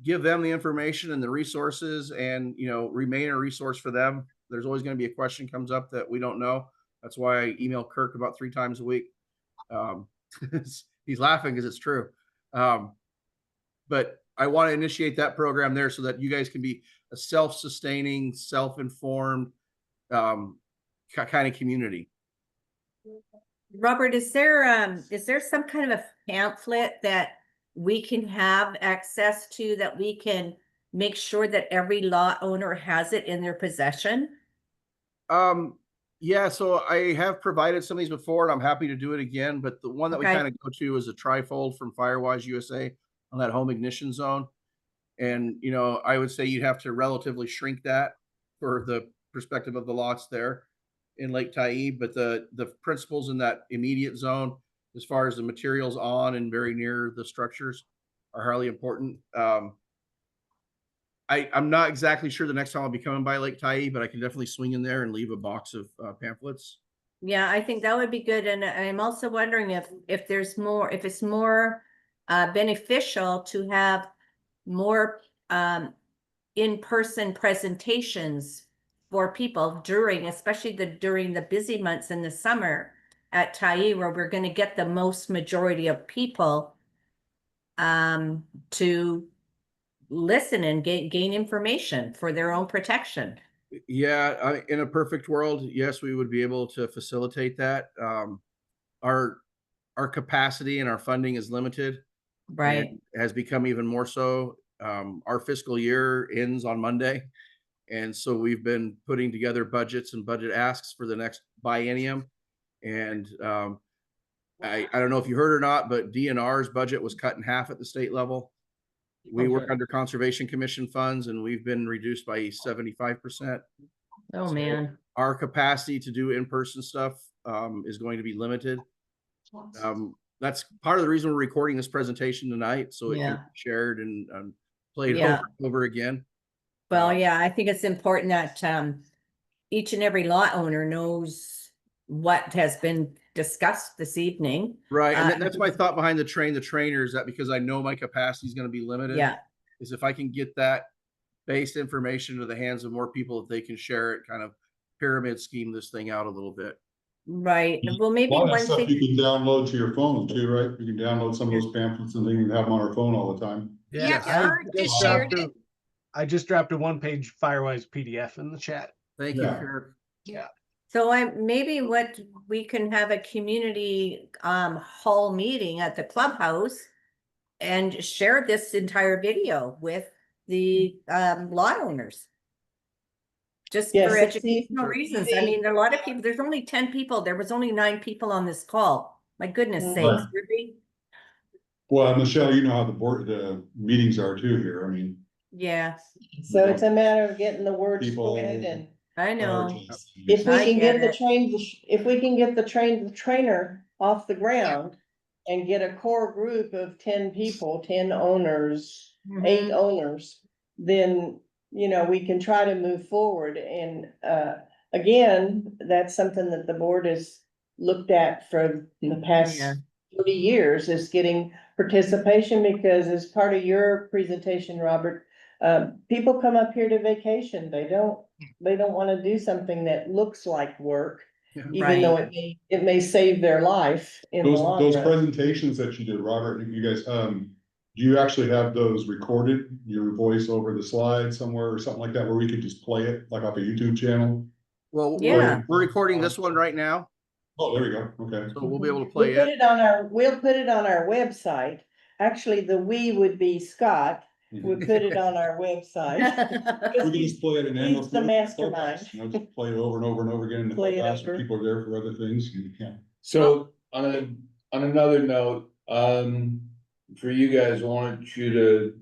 give them the information and the resources, and, you know, remain a resource for them. There's always going to be a question comes up that we don't know. That's why I email Kirk about 3 times a week. He's laughing because it's true. But I want to initiate that program there so that you guys can be a self-sustaining, self-informed kind of community. Robert, is there some kind of a pamphlet that we can have access to that we can make sure that every lot owner has it in their possession? Yeah, so I have provided some of these before, and I'm happy to do it again. But the one that we kind of go to is a trifold from FireWise USA. on that home ignition zone. And, you know, I would say you'd have to relatively shrink that for the perspective of the lots there in Lake Tyee, but the principles in that immediate zone, as far as the materials on and very near the structures, are highly important. I'm not exactly sure the next time I'll be coming by Lake Tyee, but I can definitely swing in there and leave a box of pamphlets. Yeah, I think that would be good. And I'm also wondering if there's more, if it's more beneficial to have more in-person presentations for people during, especially during the busy months in the summer at Tyee, where we're going to get the most majority of people to listen and gain information for their own protection. Yeah, in a perfect world, yes, we would be able to facilitate that. Our capacity and our funding is limited, Right. and has become even more so. Our fiscal year ends on Monday, and so we've been putting together budgets and budget asks for the next biennium. And I don't know if you heard or not, but DNR's budget was cut in half at the state level. We work under Conservation Commission funds, and we've been reduced by 75%. Oh, So man. our capacity to do in-person stuff is going to be limited. That's part of the reason we're recording this presentation tonight, so it can be shared and played over and over again. Well, yeah, I think it's important that each and every lot owner knows what has been discussed this evening. Right, and that's my thought behind the trainer is that because I know my capacity is going to be limited. Yeah. Is if I can get that based information to the hands of more people, if they can share it, kind of pyramid scheme this thing out a little bit. Right. Well, maybe A lot of one stuff thing. you can download to your phone too, right? You can download some of those pamphlets and then you can have them on our phone all the time. Yeah, I Kurt just shared it. I just dropped a one-page Firewise PDF in the chat. Thank you, Kurt. Yeah. So maybe what we can have a community hall meeting at the clubhouse and share this entire video with the lot owners. Just for educational reasons. I mean, a lot of people, there's only 10 people. There was only 9 people on this call. My goodness sakes, really? Well, Michelle, you know how the meetings are too here. I mean. Yeah. So it's a matter of getting the word People- spread, and I know. if we I can get get the it. if we can get the trainer off the ground and get a core group of 10 people, 10 owners, 8 owners, then, you know, we can try to move forward. And again, that's something that the board has looked at for the past 30 years, is getting participation, because as part of your presentation, Robert, people come up here to vacation. They don't want to do something that looks like work, even though it may save their life in the long Those run. presentations that you did, Robert, you guys, do you actually have those recorded, your voice over the slide somewhere or something like that, where we could just play it like off a YouTube channel? Well, Yeah. we're recording this one right now, Oh, there we go. Okay. so we'll be able to play We'll put it. it on our website. Actually, the we would be Scott, would put it on our website. We can just play it in He's the mastermind. You know, just play it over and over and over again. Play it If over. people are there for other things. Yeah. So on another note, for you guys, I want you to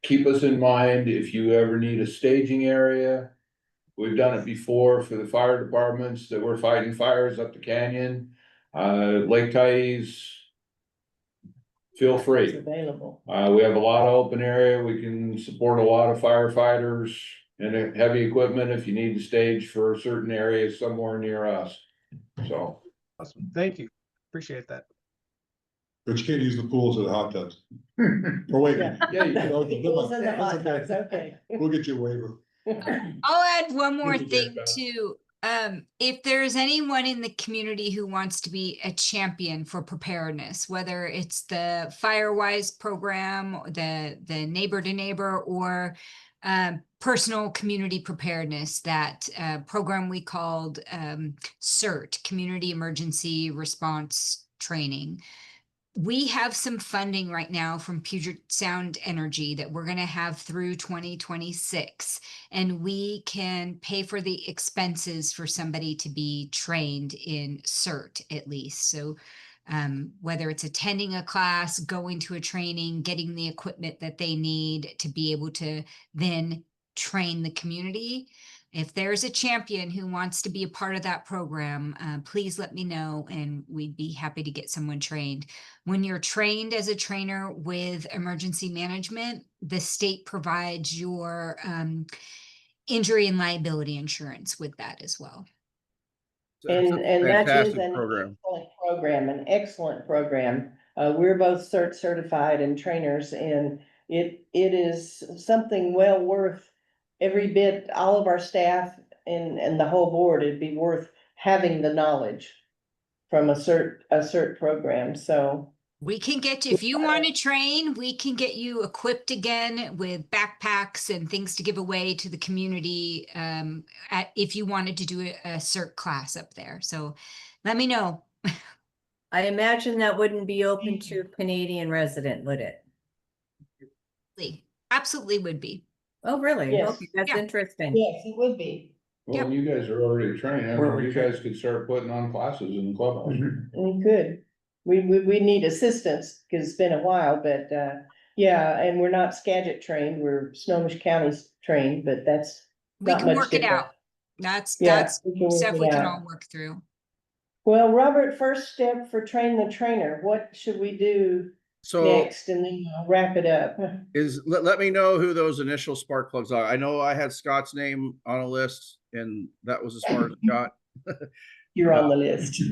keep us in mind if you ever need a staging area. We've done it before for the fire departments that were fighting fires up the canyon. Lake Tyee's, feel It's free. available. We have a lot of open area. We can support a lot of firefighters and heavy equipment if you need to stage for certain areas somewhere near us. So. Awesome. Thank you. Appreciate that. But you can't use the pools or the hot tubs. Or wait. Yeah, you can. Okay, Pools and the that's hot okay. tubs, okay. We'll get you a waiver. I'll add one more Thank you, thing Jessica. too. If there's anyone in the community who wants to be a champion for preparedness, whether it's the Firewise program, the neighbor to neighbor, or personal community preparedness, that program we called CERT, Community Emergency Response Training. We have some funding right now from Puget Sound Energy that we're going to have through 2026, and we can pay for the expenses for somebody to be trained in CERT at least. So whether it's attending a class, going to a training, getting the equipment that they need to be able to then train the community. If there's a champion who wants to be a part of that program, please let me know and we'd be happy to get someone trained. When you're trained as a trainer with emergency management, the state provides your injury and liability insurance with that as well. It's a And that is fantastic an program. excellent program, an excellent program. We're both certified and trainers, and it is something well worth every bit, all of our staff and the whole board, it'd be worth having the knowledge from a cert program, so. We can get you, if you want to train, we can get you equipped again with backpacks and things to give away to the community if you wanted to do a cert class up there. So let me know. I imagine that wouldn't be open to Canadian resident, would it? Absolutely would be. Oh, really? Yes. Okay, that's Yeah. interesting. Yes, it would be. Well, you guys are already trained. I mean, you guys could start putting on classes in the clubhouse. We could. We need assistance, cause it's been a while, but, yeah, and we're not Skagit trained, we're Snohomish County's trained, but that's We not can much work it different. out. That's Yeah, we can work stuff it we can out. all work through. Well, Robert, first step for train the trainer, what should we do So next, and then I'll wrap it up? let me know who those initial spark plugs are. I know I had Scott's name on a list and that was as far as it got. You're on the list.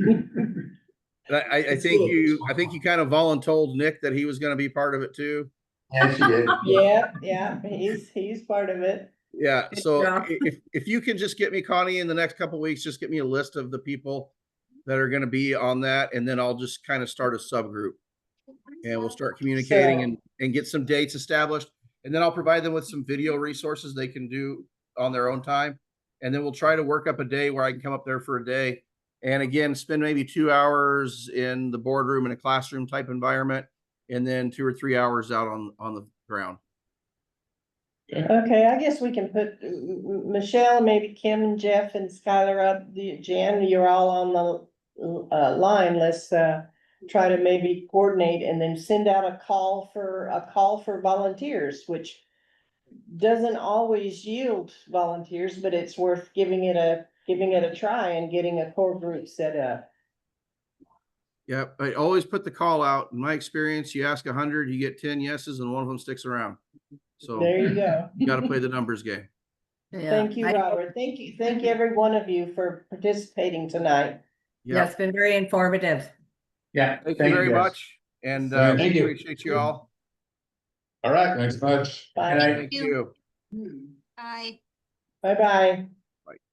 I think you kind of voluntold Nick that he was going to be part of it too. Yes, you did. Yeah, he's part of it. Yeah. Good So job. if you can just get me, Connie, in the next couple of weeks, just get me a list of the people that are going to be on that, and then I'll just kind of start a subgroup, and we'll start communicating and get some dates established, and then I'll provide them with some video resources they can do on their own time, and then we'll try to work up a day where I can come up there for a day, and again spend maybe 2 hours in the boardroom in a classroom type environment, and then 2 or 3 hours out on the ground. Okay, I guess we can put Michelle, maybe Kim and Jeff and Skylar up, Jan, you're all on the line. Let's try to maybe coordinate and then send out a call for volunteers, which doesn't always yield volunteers, but it's worth giving it a try and getting a core group set up. Yeah, I always put the call out. In my experience, you ask 100, you get 10 yeses, and one of them sticks around. So There you go. you got to play the numbers game. Yeah. Thank you, Robert. Thank you, every one of you for participating tonight. Yeah, Yeah. it's been very informative. Yeah. Thank you very much. And Thank you. appreciate you all. All right. Thanks much. Bye. Thank you. Bye. Bye-bye.